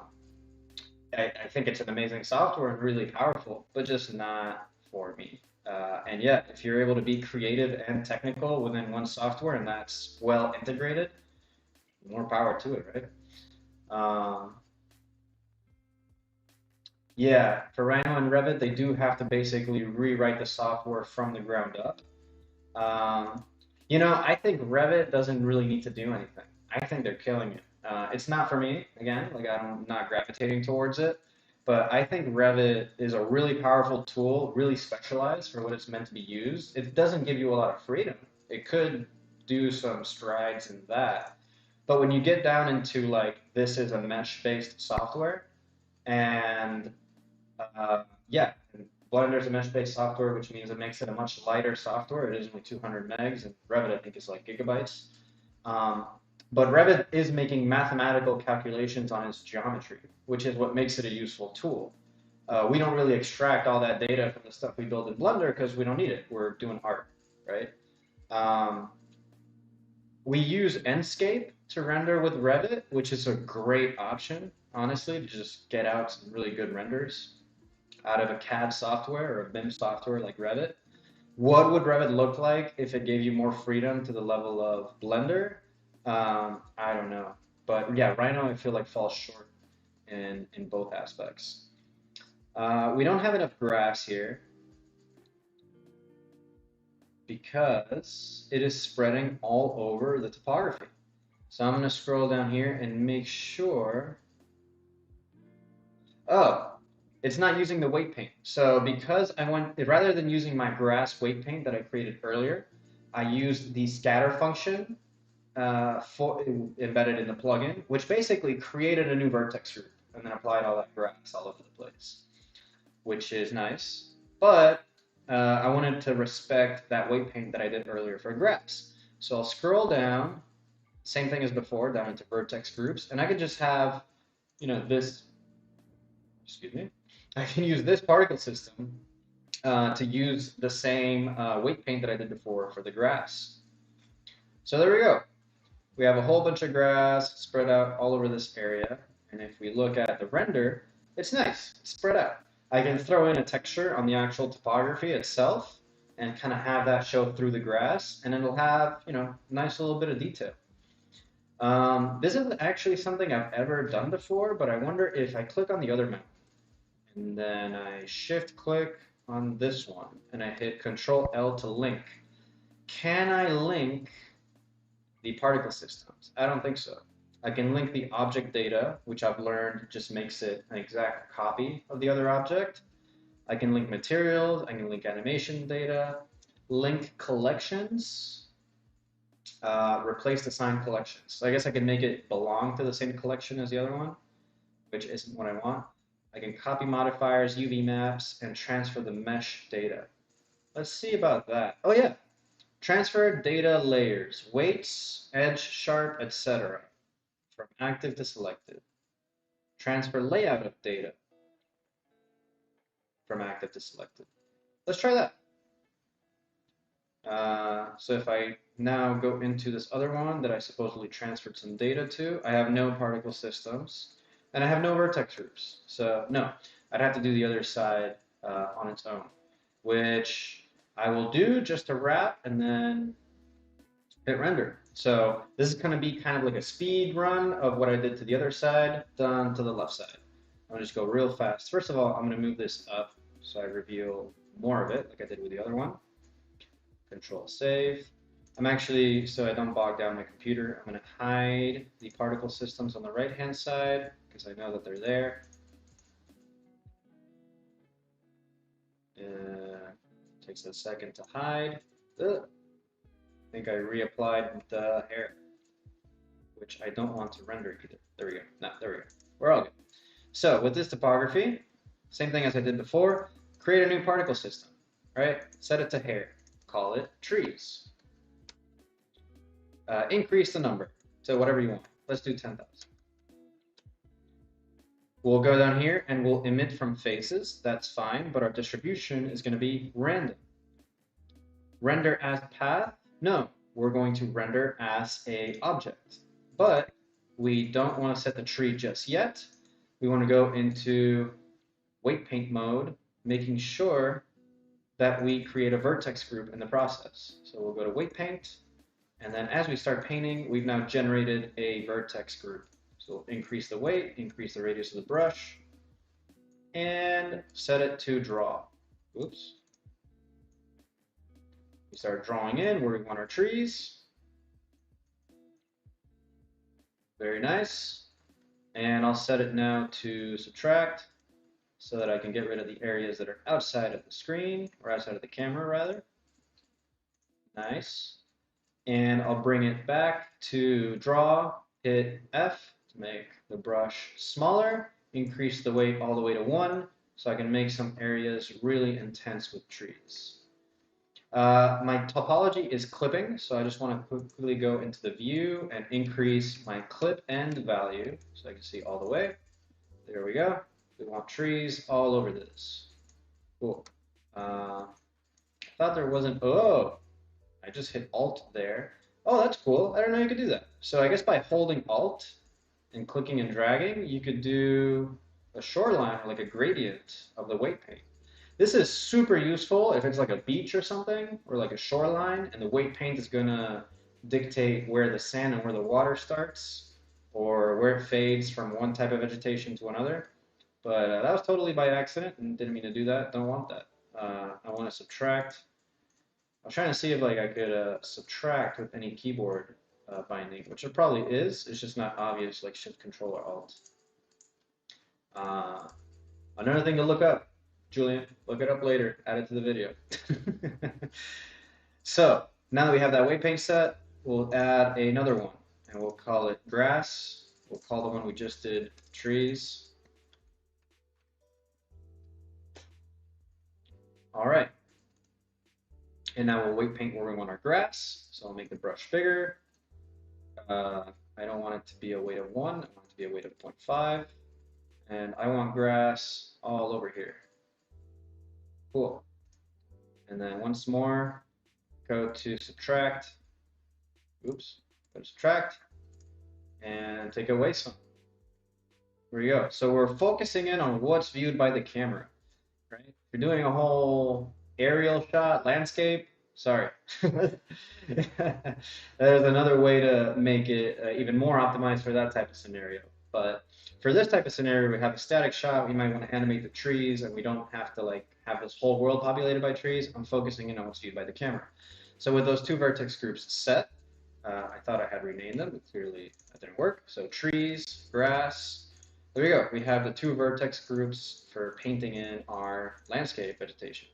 think it's an amazing software and really powerful, but just not for me. And yeah, if you're able to be creative and technical within one software and that's well integrated, more power to it, right? Yeah, for Rhino and Revit, they do have to basically rewrite the software from the ground up. You know, I think Revit doesn't really need to do anything. I think they're killing it. It's not for me, again, like I'm not gravitating towards it, but I think Revit is a really powerful tool, really specialized for what it's meant to be used. It doesn't give you a lot of freedom. It could do some strides in that. But when you get down into like, this is a mesh-based software, and yeah, Blender is a mesh-based software, which means it makes it a much lighter software. It is only 200 megs, and Revit, I think, is like gigabytes. But Revit is making mathematical calculations on its geometry, which is what makes it a useful tool. We don't really extract all that data from the stuff we build in Blender because we don't need it. We're doing art, right? We use Enscape to render with Revit, which is a great option, honestly, to just get out some really good renders out of a CAD software or a BIM software like Revit. What would Revit look like if it gave you more freedom to the level of Blender? I don't know. But yeah, Rhino I feel like falls short in both aspects. We don't have enough grass here because it is spreading all over the topography. So I'm going to scroll down here and make sure. Oh, it's not using the weight paint. So because I went, rather than using my grass weight paint that I created earlier, I used the scatter function embedded in the plugin, which basically created a new vertex group and then applied all that grass all over the place, which is nice. But I wanted to respect that weight paint that I did earlier for grass. So I'll scroll down, same thing as before, down into vertex groups, and I could just have, you know, this, excuse me, I can use this particle system to use the same weight paint that I did before for the grass. So there we go. We have a whole bunch of grass spread out all over this area. And if we look at the render, it's nice, it's spread out. I can throw in a texture on the actual topography itself and kind of have that show through the grass, and it'll have, you know, nice little bit of detail. This isn't actually something I've ever done before, but I wonder if I click on the other mountain and then I shift click on this one and I hit Control L to link. Can I link the particle systems? I don't think so. I can link the object data, which I've learned just makes it an exact copy of the other object. I can link materials, I can link animation data, link collections. replace assigned collections. So I guess I can make it belong to the same collection as the other one, which isn't what I want. I can copy modifiers, UV maps, and transfer the mesh data. Let's see about that. Oh yeah, transfer data layers, weights, edge, sharp, etc. from active to selected. Transfer layout of data from active to selected. Let's try that. So if I now go into this other one that I supposedly transferred some data to, I have no particle systems, and I have no vertex groups. So no, I'd have to do the other side on its own, which I will do just to wrap and then hit render. So this is going to be kind of like a speed run of what I did to the other side, done to the left side. I'll just go real fast. First of all, I'm going to move this up so I reveal more of it like I did with the other one. Control save. I'm actually, so I don't bog down my computer, I'm going to hide the particle systems on the right hand side because I know that they're there. Takes a second to hide. I think I reapplied the hair, which I don't want to render either. There we go. No, there we go. We're all good. So with this topography, same thing as I did before, create a new particle system, right? Set it to hair. Call it trees. Increase the number to whatever you want. Let's do 10,000. We'll go down here and we'll emit from faces. That's fine, but our distribution is going to be random. Render as path? No, we're going to render as a object. But we don't want to set the tree just yet. We want to go into weight paint mode, making sure that we create a vertex group in the process. So we'll go to weight paint, and then as we start painting, we've now generated a vertex group. So we'll increase the weight, increase the radius of the brush, and set it to draw. Oops. We start drawing in where we want our trees. Very nice. And I'll set it now to subtract so that I can get rid of the areas that are outside of the screen, or outside of the camera rather. Nice. And I'll bring it back to draw, hit F to make the brush smaller, increase the weight all the way to 1 so I can make some areas really intense with trees. My topology is clipping, so I just want to quickly go into the view and increase my clip end value so I can see all the way. There we go. We want trees all over this. Cool. I thought there wasn't, oh, I just hit Alt there. Oh, that's cool. I didn't know you could do that. So I guess by holding Alt and clicking and dragging, you could do a shoreline or like a gradient of the weight paint. This is super useful if it's like a beach or something, or like a shoreline, and the weight paint is gonna dictate where the sand and where the water starts, or where it fades from one type of vegetation to another. But that was totally by accident and didn't mean to do that. Don't want that. I want to subtract. I was trying to see if like I could subtract with any keyboard binding, which it probably is. It's just not obvious like Shift, Control, or Alt. Another thing to look up, Julian, look it up later. Add it to the video. So now that we have that weight paint set, we'll add another one, and we'll call it grass. We'll call the one we just did trees. All right. And now we'll weight paint where we want our grass. So I'll make the brush bigger. I don't want it to be a weight of 1. I want it to be a weight of 0.5. And I want grass all over here. Cool. And then once more, go to subtract. Oops. Go to subtract. And take away some. There we go. So we're focusing in on what's viewed by the camera. Right? If you're doing a whole aerial shot, landscape, sorry. There's another way to make it even more optimized for that type of scenario. But for this type of scenario, we have a static shot. We might want to animate the trees, and we don't have to like have this whole world populated by trees. I'm focusing in on what's viewed by the camera. So with those two vertex groups set, I thought I had renamed them, but clearly that didn't work. So trees, grass. There we go. We have the two vertex groups for painting in our landscape vegetation.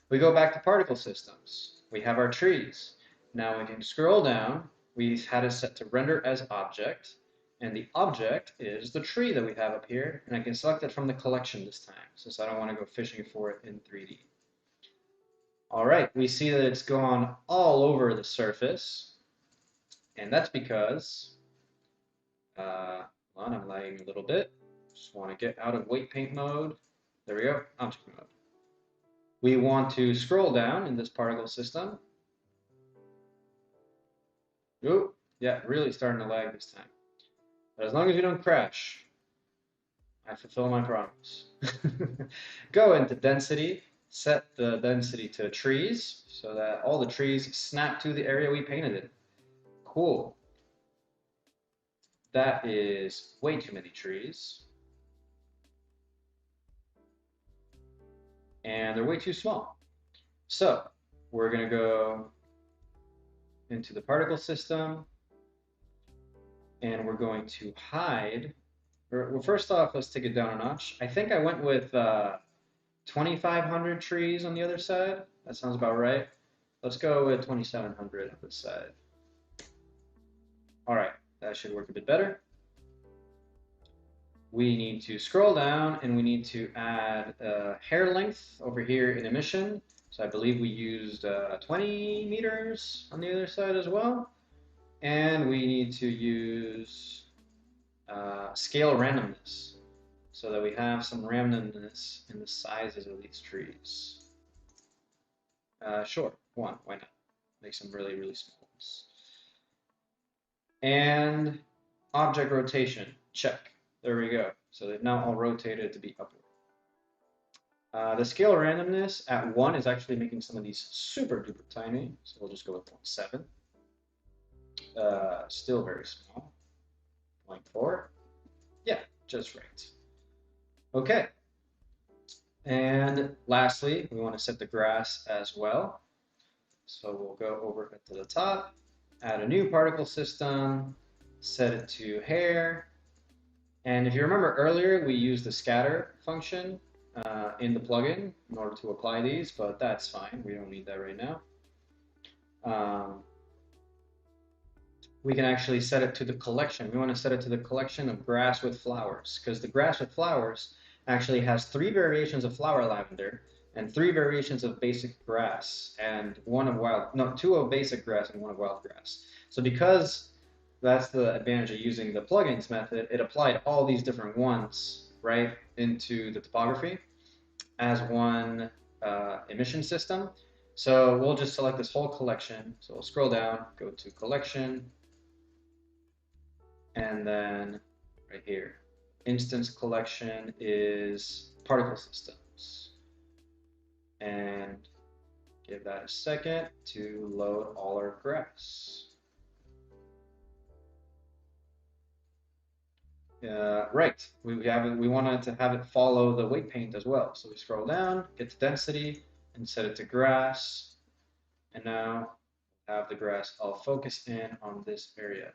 We go back to particle systems. We have our trees. Now we can scroll down. We had it set to render as object, and the object is the tree that we have up here, and I can select it from the collection this time, since I don't want to go fishing for it in 3D. All right, we see that it's gone all over the surface, and that's because, hold on, I'm lagging a little bit. Just want to get out of weight paint mode. There we go, object mode. We want to scroll down in this particle system. Ooh, yeah, really starting to lag this time. But as long as you don't crash, I fulfill my promise. Go into density, set the density to trees so that all the trees snap to the area we painted it. Cool. That is way too many trees. And they're way too small. So we're going to go into the particle system, and we're going to hide. Well, first off, let's take it down a notch. I think I went with 2,500 trees on the other side. That sounds about right. Let's go with 2,700 on this side. All right, that should work a bit better. We need to scroll down, and we need to add hair length over here in emission. So I believe we used 20 meters on the other side as well. And we need to use scale randomness so that we have some randomness in the sizes of these trees. Sure, one, why not? Make some really, really small ones. And object rotation, check. There we go. So they've now all rotated to be upward. The scale randomness at 1 is actually making some of these super duper tiny. So we'll just go with 0.7. Still very small. 0.4. Yeah, just right. Okay. And lastly, we want to set the grass as well. So we'll go over to the top, add a new particle system, set it to hair. And if you remember earlier, we used the scatter function in the plugin in order to apply these, but that's fine. We don't need that right now. We can actually set it to the collection. We want to set it to the collection of grass with flowers, because the grass with flowers actually has 3 variations of flower lavender and 3 variations of basic grass and 2 of basic grass and 1 of wild grass. So because that's the advantage of using the plugins method, it applied all these different ones right into the topography as one emission system. So we'll just select this whole collection. So we'll scroll down, go to collection, and then right here, instance collection is particle systems. And give that a second to load all our graphs. Right, we wanted to have it follow the weight paint as well. So we scroll down, get to density, and set it to grass. And now have the grass all focus in on this area.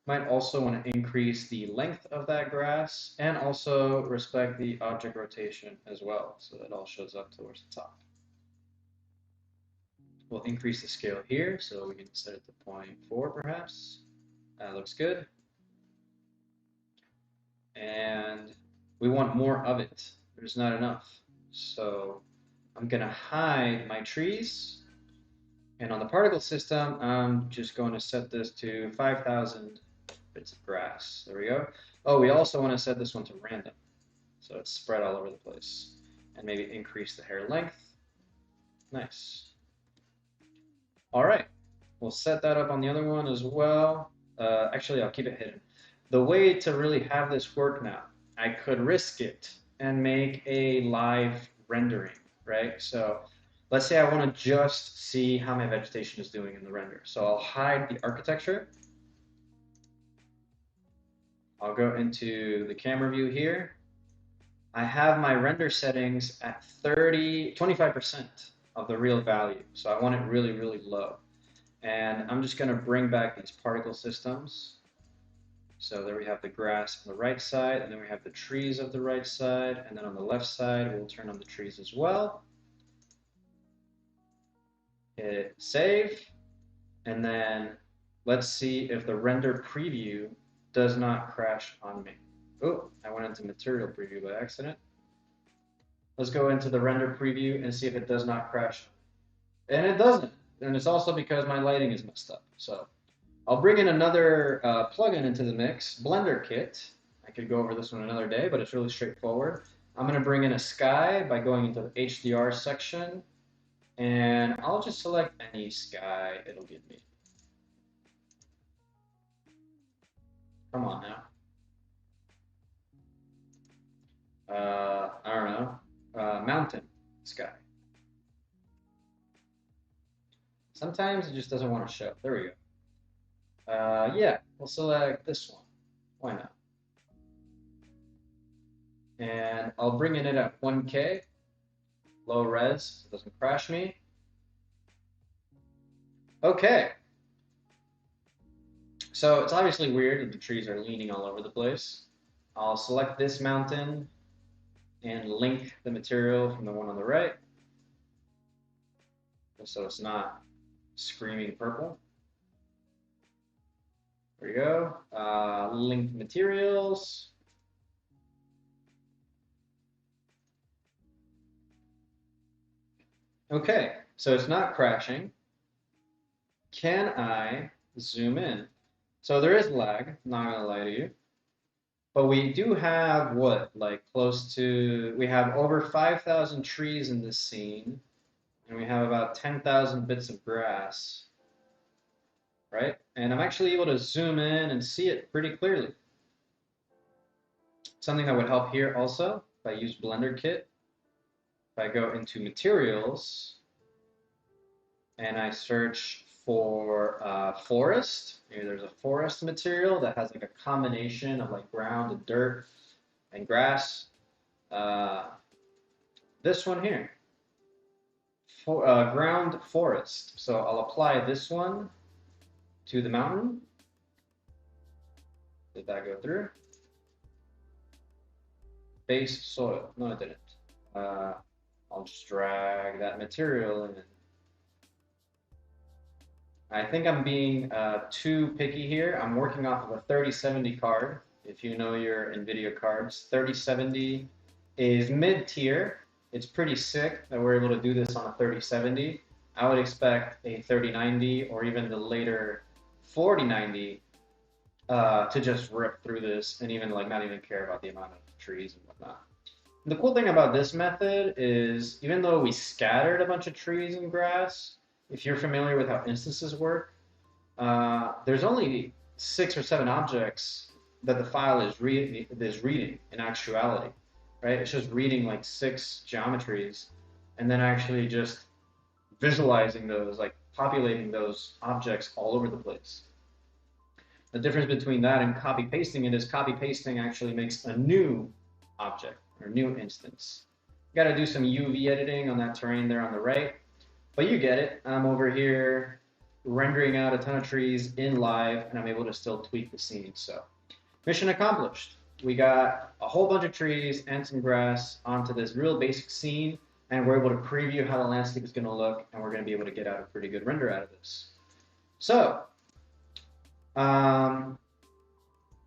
Might also want to increase the length of that grass and also respect the object rotation as well, so that it all shows up towards the top. We'll increase the scale here, so we can set it to 0.4 perhaps. That looks good. And we want more of it. There's not enough. So I'm going to hide my trees. And on the particle system, I'm just going to set this to 5,000 bits of grass. There we go. Oh, we also want to set this one to random. So it's spread all over the place. And maybe increase the hair length. Nice. All right. We'll set that up on the other one as well. Actually, I'll keep it hidden. The way to really have this work now, I could risk it and make a live rendering, right? So let's say I want to just see how my vegetation is doing in the render. So I'll hide the architecture. I'll go into the camera view here. I have my render settings at 25% of the real value. So I want it really, really low. And I'm just going to bring back these particle systems. So there we have the grass on the right side, and then we have the trees of the right side, and then on the left side, we'll turn on the trees as well. Hit save, And then let's see if the render preview does not crash on me. Oh, I went into material preview by accident. Let's go into the render preview and see if it does not crash. And it doesn't. And it's also because my lighting is messed up. So I'll bring in another plugin into the mix, Blender Kit. I could go over this one another day, but it's really straightforward. I'm going to bring in a sky by going into the HDR section, and I'll just select any sky it'll give me. Come on now. I don't know, mountain sky. Sometimes it just doesn't want to show. There we go. Yeah, we'll select this one. Why not? And I'll bring in it at 1K, low res, so it doesn't crash me. Okay. So it's obviously weird that the trees are leaning all over the place. I'll select this mountain and link the material from the one on the right, so it's not screaming purple. There you go. Link materials. Okay, so it's not crashing. Can I zoom in? So there is lag, not gonna lie to you. But we do have what, like close to, we have over 5,000 trees in this scene, and we have about 10,000 bits of grass, right? And I'm actually able to zoom in and see it pretty clearly. Something that would help here also, if I use Blender Kit, if I go into materials and I search for forest, maybe there's a forest material that has like a combination of like ground and dirt and grass. This one here, ground forest. So I'll apply this one to the mountain. Did that go through? Base soil. No, it didn't. I'll just drag that material in. I think I'm being too picky here. I'm working off of a 3070 card. If you know your NVIDIA cards, 3070 is mid-tier. It's pretty sick that we're able to do this on a 3070. I would expect a 3090 or even the later 4090 to just rip through this and even like not even care about the amount of trees and whatnot. The cool thing about this method is even though we scattered a bunch of trees and grass, if you're familiar with how instances work, there's only 6 or 7 objects that the file is reading in actuality, right? It's just reading like 6 geometries and then actually just visualizing those, like populating those objects all over the place. The difference between that and copy pasting it is copy pasting actually makes a new object or new instance. Got to do some UV editing on that terrain there on the right. But you get it. I'm over here rendering out a ton of trees in live, and I'm able to still tweak the scene. So, mission accomplished. We got a whole bunch of trees and some grass onto this real basic scene, and we're able to preview how the landscape is going to look, and we're going to be able to get out a pretty good render out of this. So,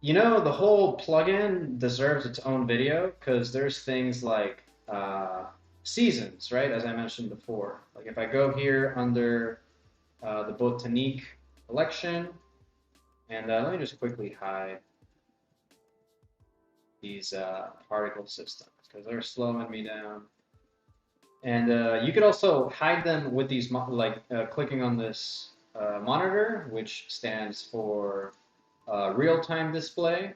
you know, the whole plugin deserves its own video because there's things like seasons, right? As I mentioned before. Like if I go here under the Botaniq collection, and let me just quickly hide these particle systems because they're slowing me down. And you could also hide them with these, like clicking on this monitor, which stands for real-time display.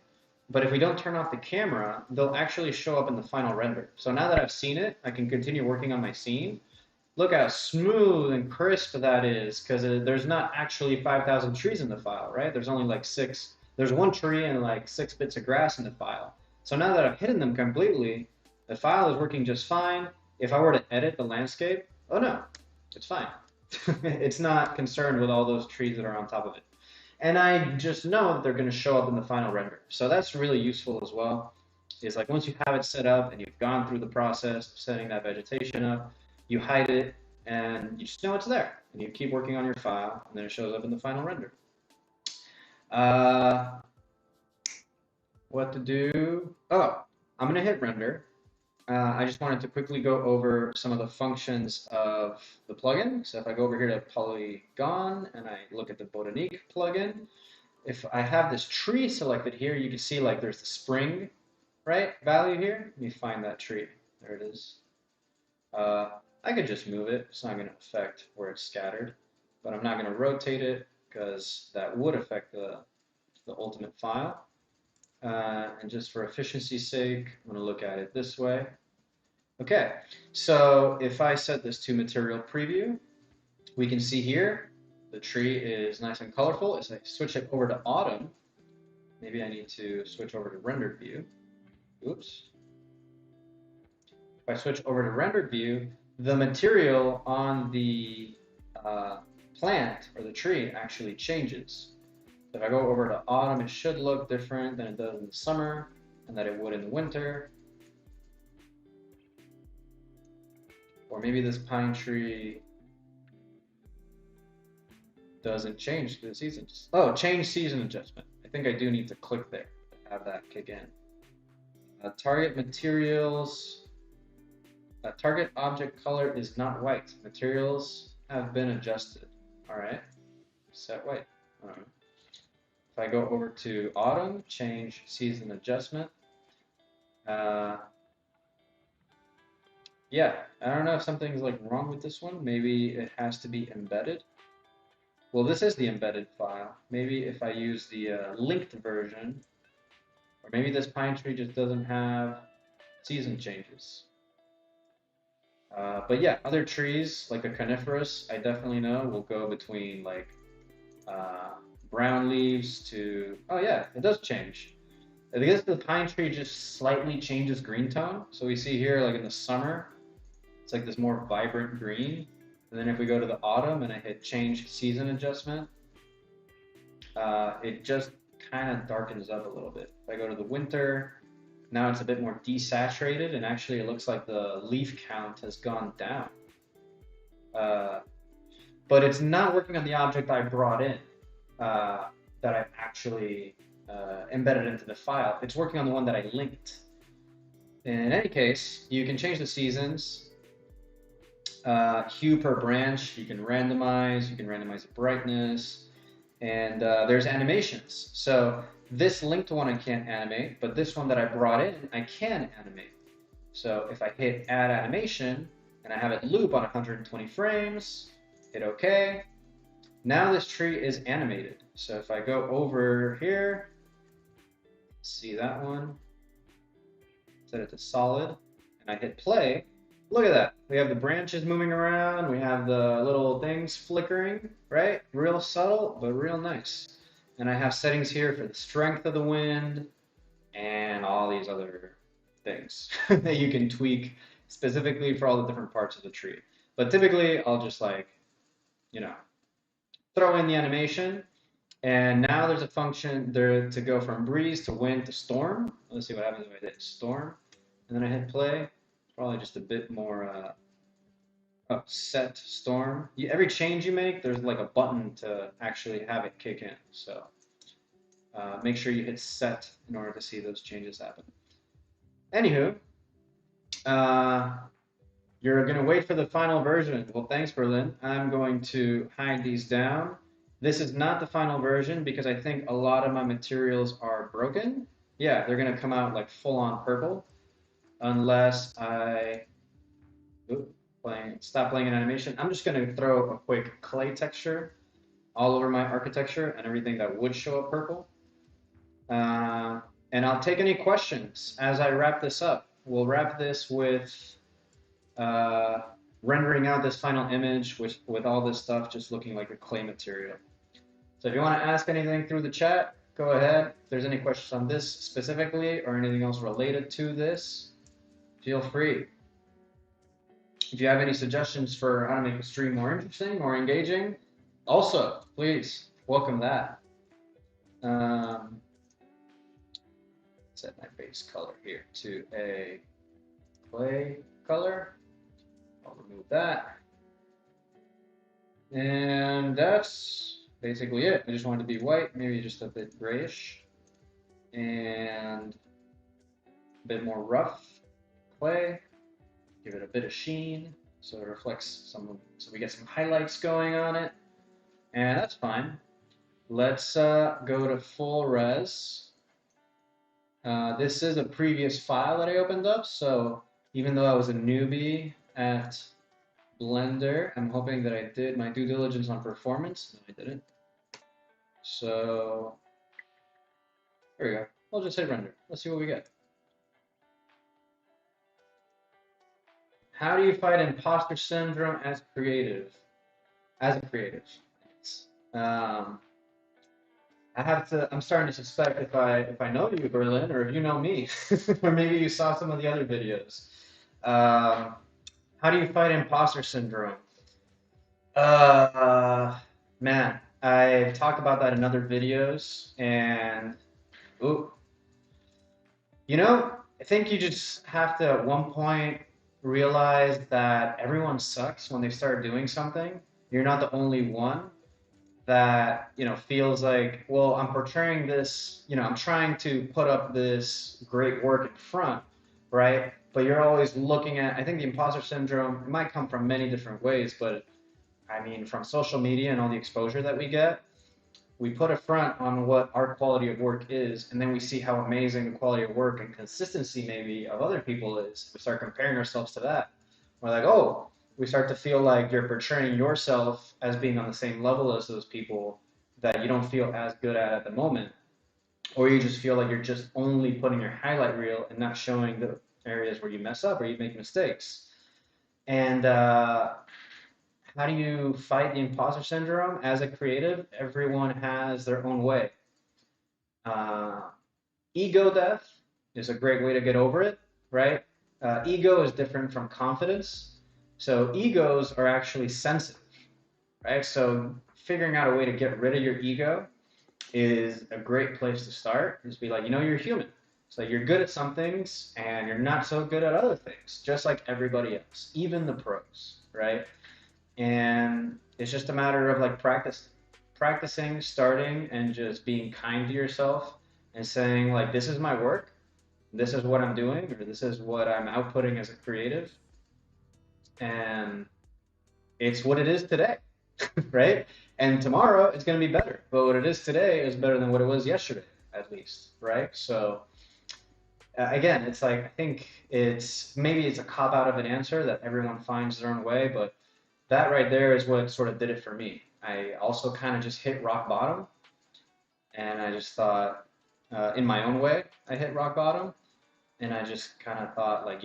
But if we don't turn off the camera, they'll actually show up in the final render. So now that I've seen it, I can continue working on my scene. Look how smooth and crisp that is, because there's not actually 5,000 trees in the file, right? There's only like 6. There's 1 tree and like 6 bits of grass in the file. So now that I've hidden them completely, the file is working just fine. If I were to edit the landscape, oh no, it's fine. It's not concerned with all those trees that are on top of it. And I just know that they're going to show up in the final render. So that's really useful as well. Is like once you have it set up and you've gone through the process of setting that vegetation up, you hide it, and you just know it's there, and you keep working on your file, and then it shows up in the final render. What to do? Oh, I'm gonna hit render. I just wanted to quickly go over some of the functions of the plugin. So if I go over here to Polygon and I look at the Botaniq plugin, if I have this tree selected here, you can see like there's the spring, right, value here. Let me find that tree. There it is. I could just move it. It's not going to affect where it's scattered, but I'm not going to rotate it because that would affect the ultimate file. And just for efficiency's sake, I'm going to look at it this way. Okay, so if I set this to material preview, we can see here the tree is nice and colorful. As I switch it over to autumn, maybe I need to switch over to rendered view. Oops. If I switch over to rendered view, the material on the plant or the tree actually changes. If I go over to autumn, it should look different than it does in the summer and that it would in the winter. Or maybe this pine tree doesn't change through the seasons. Oh, change season adjustment. I think I do need to click there to have that kick in. Target materials. Target object color is not white. Materials have been adjusted. All right. Set white. All right. If I go over to autumn, change season adjustment. Yeah, I don't know if something's like wrong with this one. Maybe it has to be embedded. Well, this is the embedded file. Maybe if I use the linked version, or maybe this pine tree just doesn't have season changes. But yeah, other trees, like a coniferous, I definitely know will go between like brown leaves to, oh yeah, it does change. I guess the pine tree just slightly changes green tone. So we see here, like in the summer, it's like this more vibrant green. And then if we go to the autumn and I hit change season adjustment, it just kind of darkens up a little bit. If I go to the winter, now it's a bit more desaturated, and actually it looks like the leaf count has gone down. But it's not working on the object I brought in that I actually embedded into the file. It's working on the one that I linked. In any case, you can change the seasons. Hue per branch, you can randomize the brightness, and there's animations. So this linked one I can't animate, but this one that I brought in, I can animate. So if I hit add animation, and I have it loop on 120 frames, hit OK. Now this tree is animated. So if I go over here, see that one, set it to solid, and I hit play, look at that. We have the branches moving around. We have the little things flickering, right? Real subtle, but real nice. And I have settings here for the strength of the wind and all these other things that you can tweak specifically for all the different parts of the tree. But typically, I'll just like, you know, throw in the animation. And now there's a function there to go from breeze to wind to storm. Let's see what happens if I hit storm. And then I hit play. Probably just a bit more set storm. Every change you make, there's like a button to actually have it kick in. So make sure you hit set in order to see those changes happen. Anywho, you're going to wait for the final version. Well, thanks, Berlin. I'm going to hide these down. This is not the final version because I think a lot of my materials are broken. Yeah, they're going to come out like full on purple. Unless I stop playing an animation. I'm just going to throw a quick clay texture all over my architecture and everything that would show up purple. And I'll take any questions as I wrap this up. We'll wrap this with rendering out this final image with all this stuff just looking like a clay material. So if you want to ask anything through the chat, go ahead. If there's any questions on this specifically or anything else related to this, feel free. If you have any suggestions for how to make the stream more interesting, more engaging, also, please welcome that. Set my base color here to a clay color. I'll remove that. And that's basically it. I just wanted to be white, maybe just a bit grayish, and a bit more rough clay. Give it a bit of sheen so it reflects some, so we get some highlights going on it, and that's fine. Let's go to full res. This is a previous file that I opened up, so even though I was a newbie at Blender, I'm hoping that I did my due diligence on performance. No, I didn't. So there we go. I'll just hit render. Let's see what we get. How do you fight imposter syndrome as creative? As a creative. Um, I have to. I'm starting to suspect if I know you, Berlin, or if you know me, or maybe you saw some of the other videos. Um, how do you fight imposter syndrome? Uh, Man, I've talked about that in other videos, and ooh, I think you just have to at one point realize that everyone sucks when they start doing something. You're not the only one that, feels like, well, I'm portraying this, I'm trying to put up this great work in front, right? But you're always looking at, I think the imposter syndrome, it might come from many different ways, but I mean, from social media and all the exposure that we get, we put a front on what our quality of work is, and then we see how amazing the quality of work and consistency maybe of other people is. We start comparing ourselves to that. We're like, oh, we start to feel like you're portraying yourself as being on the same level as those people that you don't feel as good at the moment. Or you just feel like you're just only putting your highlight reel and not showing the areas where you mess up or you make mistakes. And how do you fight the imposter syndrome? As a creative, everyone has their own way. Uh, Ego death is a great way to get over it, right? Ego is different from confidence. So egos are actually sensitive, right? So figuring out a way to get rid of your ego is a great place to start. Is be like, you're human. So you're good at some things and you're not so good at other things, just like everybody else, even the pros, right? And it's just a matter of like practicing, starting, and just being kind to yourself and saying like, this is my work, this is what I'm doing, or this is what I'm outputting as a creative, and it's what it is today, right? And tomorrow it's going to be better, but what it is today is better than what it was yesterday, at least, right? So again, it's like I think it's a cop out of an answer that everyone finds their own way, but that right there is what sort of did it for me. I also kind of just hit rock bottom, and I just thought, in my own way, I hit rock bottom, and I just kind of thought, like,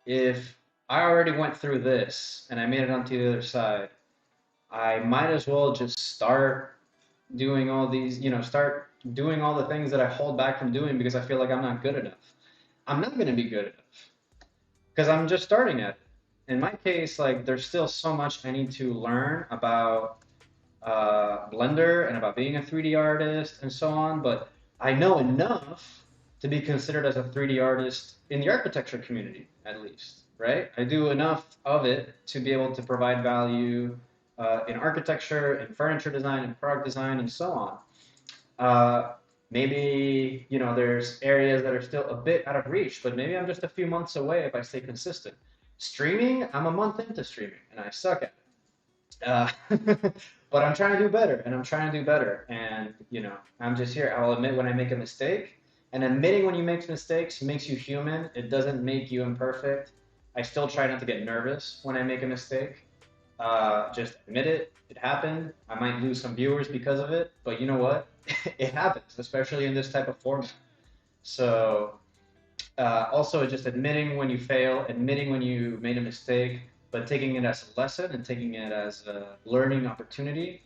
if I already went through this and I made it onto the other side, I might as well just start doing all these, start doing all the things that I hold back from doing because I feel like I'm not good enough. I'm not going to be good enough because I'm just starting at it. In my case, like, there's still so much I need to learn about Blender and about being a 3D artist and so on, but I know enough to be considered as a 3D artist in the architecture community, at least, right? I do enough of it to be able to provide value in architecture, in furniture design, in product design, and so on. Maybe, there's areas that are still a bit out of reach, but maybe I'm just a few months away if I stay consistent. Streaming, I'm a month into streaming, and I suck at it. But I'm trying to do better, and I'm trying to do better. And, I'm just here. I'll admit when I make a mistake. And admitting when you make mistakes makes you human. It doesn't make you imperfect. I still try not to get nervous when I make a mistake. Just admit it. It happened. I might lose some viewers because of it, but you know what? It happens, especially in this type of format. So also just admitting when you fail, admitting when you made a mistake, but taking it as a lesson and taking it as a learning opportunity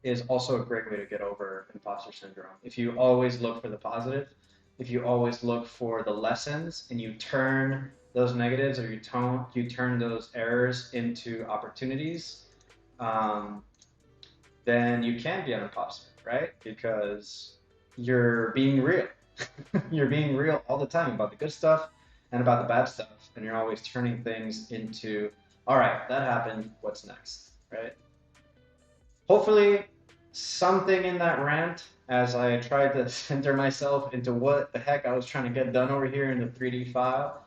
is also a great way to get over imposter syndrome. If you always look for the positive, if you always look for the lessons and you turn those negatives or you turn those errors into opportunities, um, then you can be an imposter, right? Because you're being real. You're being real all the time about the good stuff and about the bad stuff, and you're always turning things into All right, that happened. What's next, right? Hopefully, something in that rant, as I tried to center myself into what the heck I was trying to get done over here in the 3D file,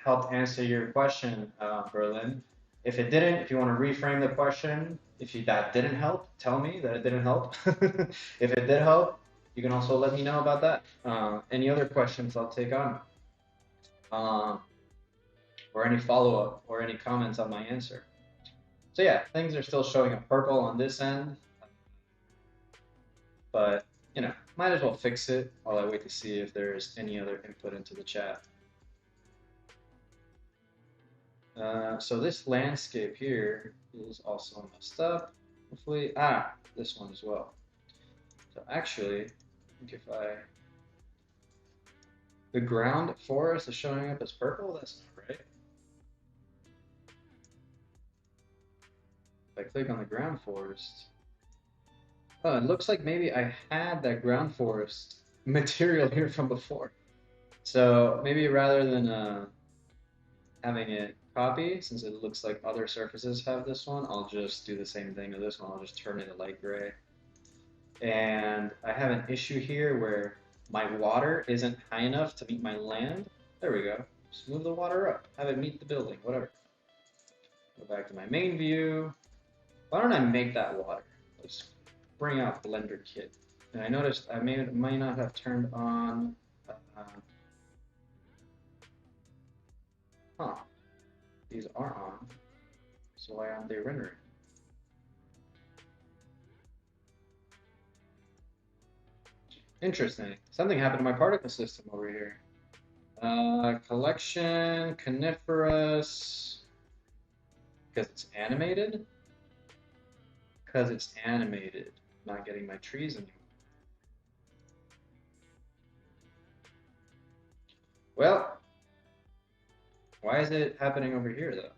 helped answer your question, Berlin. If it didn't, if you want to reframe the question, that didn't help, tell me that it didn't help. If it did help, you can also let me know about that. Any other questions I'll take on, uh, or any follow-up or any comments on my answer. So yeah, things are still showing up purple on this end, but might as well fix it while I wait to see if there's any other input into the chat. So this landscape here is also messed up. Hopefully, this one as well. So actually, I think if the ground forest is showing up as purple, that's not right. If I click on the ground forest, oh, it looks like maybe I had that ground forest material here from before. So maybe rather than having it copy, since it looks like other surfaces have this one, I'll just do the same thing to this one. I'll just turn it a light gray. And I have an issue here where my water isn't high enough to meet my land. There we go. Just move the water up. Have it meet the building, whatever. Go back to my main view. Why don't I make that water? Let's bring out Blender Kit. And I noticed I might not have turned on. Huh. These are on. So why aren't they rendering? Interesting. Something happened to my particle system over here. Collection, coniferous. Because it's animated? Because it's animated. Not getting my trees anymore. Well, why is it happening over here though?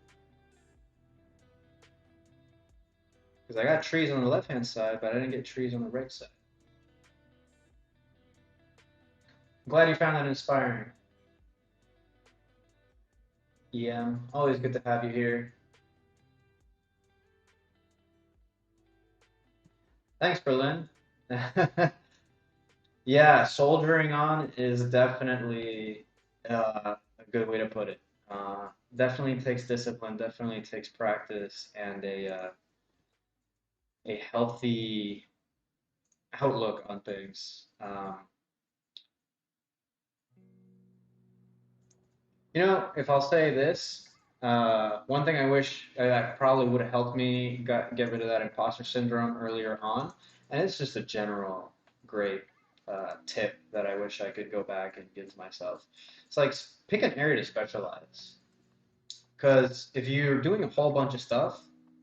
Because I got trees on the left-hand side, but I didn't get trees on the right side. I'm glad you found that inspiring. Yeah, always good to have you here. Thanks, Berlin. Yeah, soldiering on is definitely a good way to put it. Definitely takes discipline, definitely takes practice, and a healthy outlook on things. If I'll say this, one thing I wish that probably would have helped me get rid of that imposter syndrome earlier on, and it's just a general great tip that I wish I could go back and give to myself. It's like pick an area to specialize. Because if you're doing a whole bunch of stuff,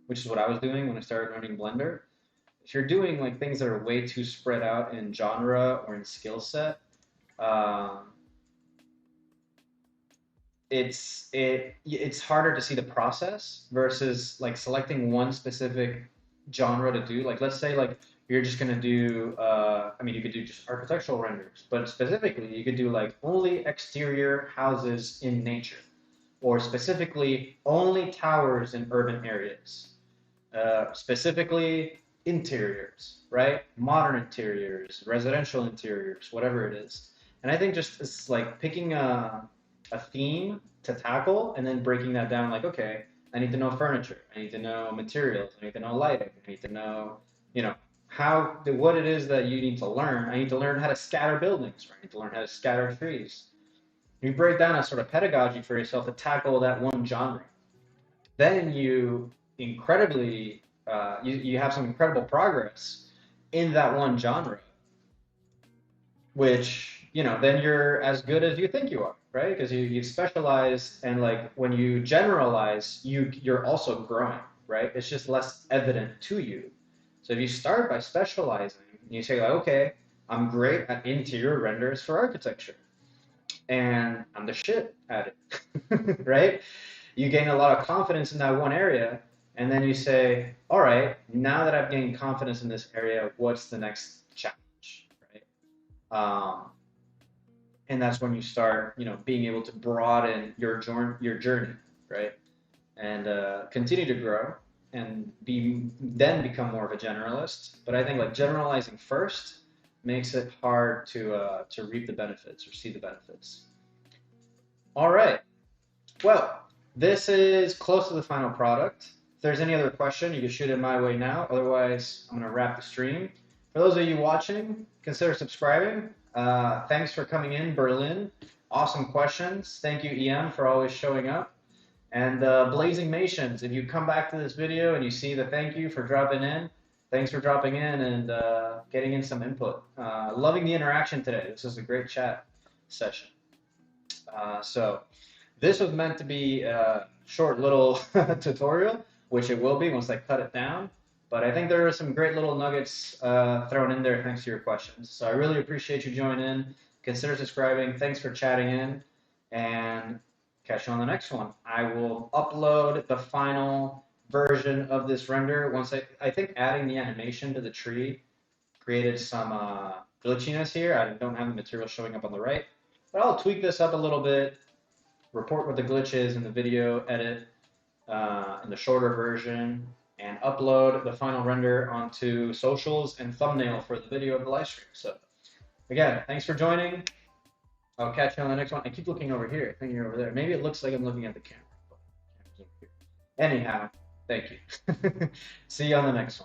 which is what I was doing when I started learning Blender, if you're doing like things that are way too spread out in genre or in skill set, um, it's harder to see the process versus like selecting one specific genre to do. Like let's say like you're just gonna do I mean you could do just architectural renders, but specifically you could do like only exterior houses in nature, or specifically only towers in urban areas, specifically interiors, right? Modern interiors, residential interiors, whatever it is. And I think just it's like picking a theme to tackle and then breaking that down like, okay, I need to know furniture, I need to know materials, I need to know lighting, I need to know, what it is that you need to learn. I need to learn how to scatter buildings, right? I need to learn how to scatter trees. You break down a sort of pedagogy for yourself to tackle that one genre. Then you incredibly, you have some incredible progress in that one genre, which, then you're as good as you think you are, right? Because you specialize, and like when you generalize, you're also growing, right? It's just less evident to you. So if you start by specializing, you say like, okay, I'm great at interior renders for architecture, and I'm the shit at it, right? You gain a lot of confidence in that one area, and then you say, all right, now that I've gained confidence in this area, what's the next challenge, right? And that's when you start, being able to broaden your journey, right? and continue to grow and then become more of a generalist. But I think like generalizing first makes it hard to reap the benefits or see the benefits. All right. Well, this is close to the final product. If there's any other question, you can shoot it my way now. Otherwise, I'm going to wrap the stream. For those of you watching, consider subscribing. Thanks for coming in, Berlin. Awesome questions. Thank you, EM, for always showing up. And Blazing Nations, if you come back to this video and you see the thank you for dropping in, thanks for dropping in and getting in some input. Loving the interaction today. This is a great chat session. So this was meant to be a short little tutorial, which it will be once I cut it down. But I think there are some great little nuggets thrown in there thanks to your questions. So I really appreciate you joining in. Consider subscribing. Thanks for chatting in. And catch you on the next one. I will upload the final version of this render once I think adding the animation to the tree created some glitchiness here. I don't have the material showing up on the right. But I'll tweak this up a little bit, report what the glitch is in the video edit in the shorter version, and upload the final render onto socials and thumbnail for the video of the live stream. So again, thanks for joining. I'll catch you on the next one. I keep looking over here. I think you're over there. Maybe it looks like I'm looking at the camera. Anyhow, thank you. See you on the next one.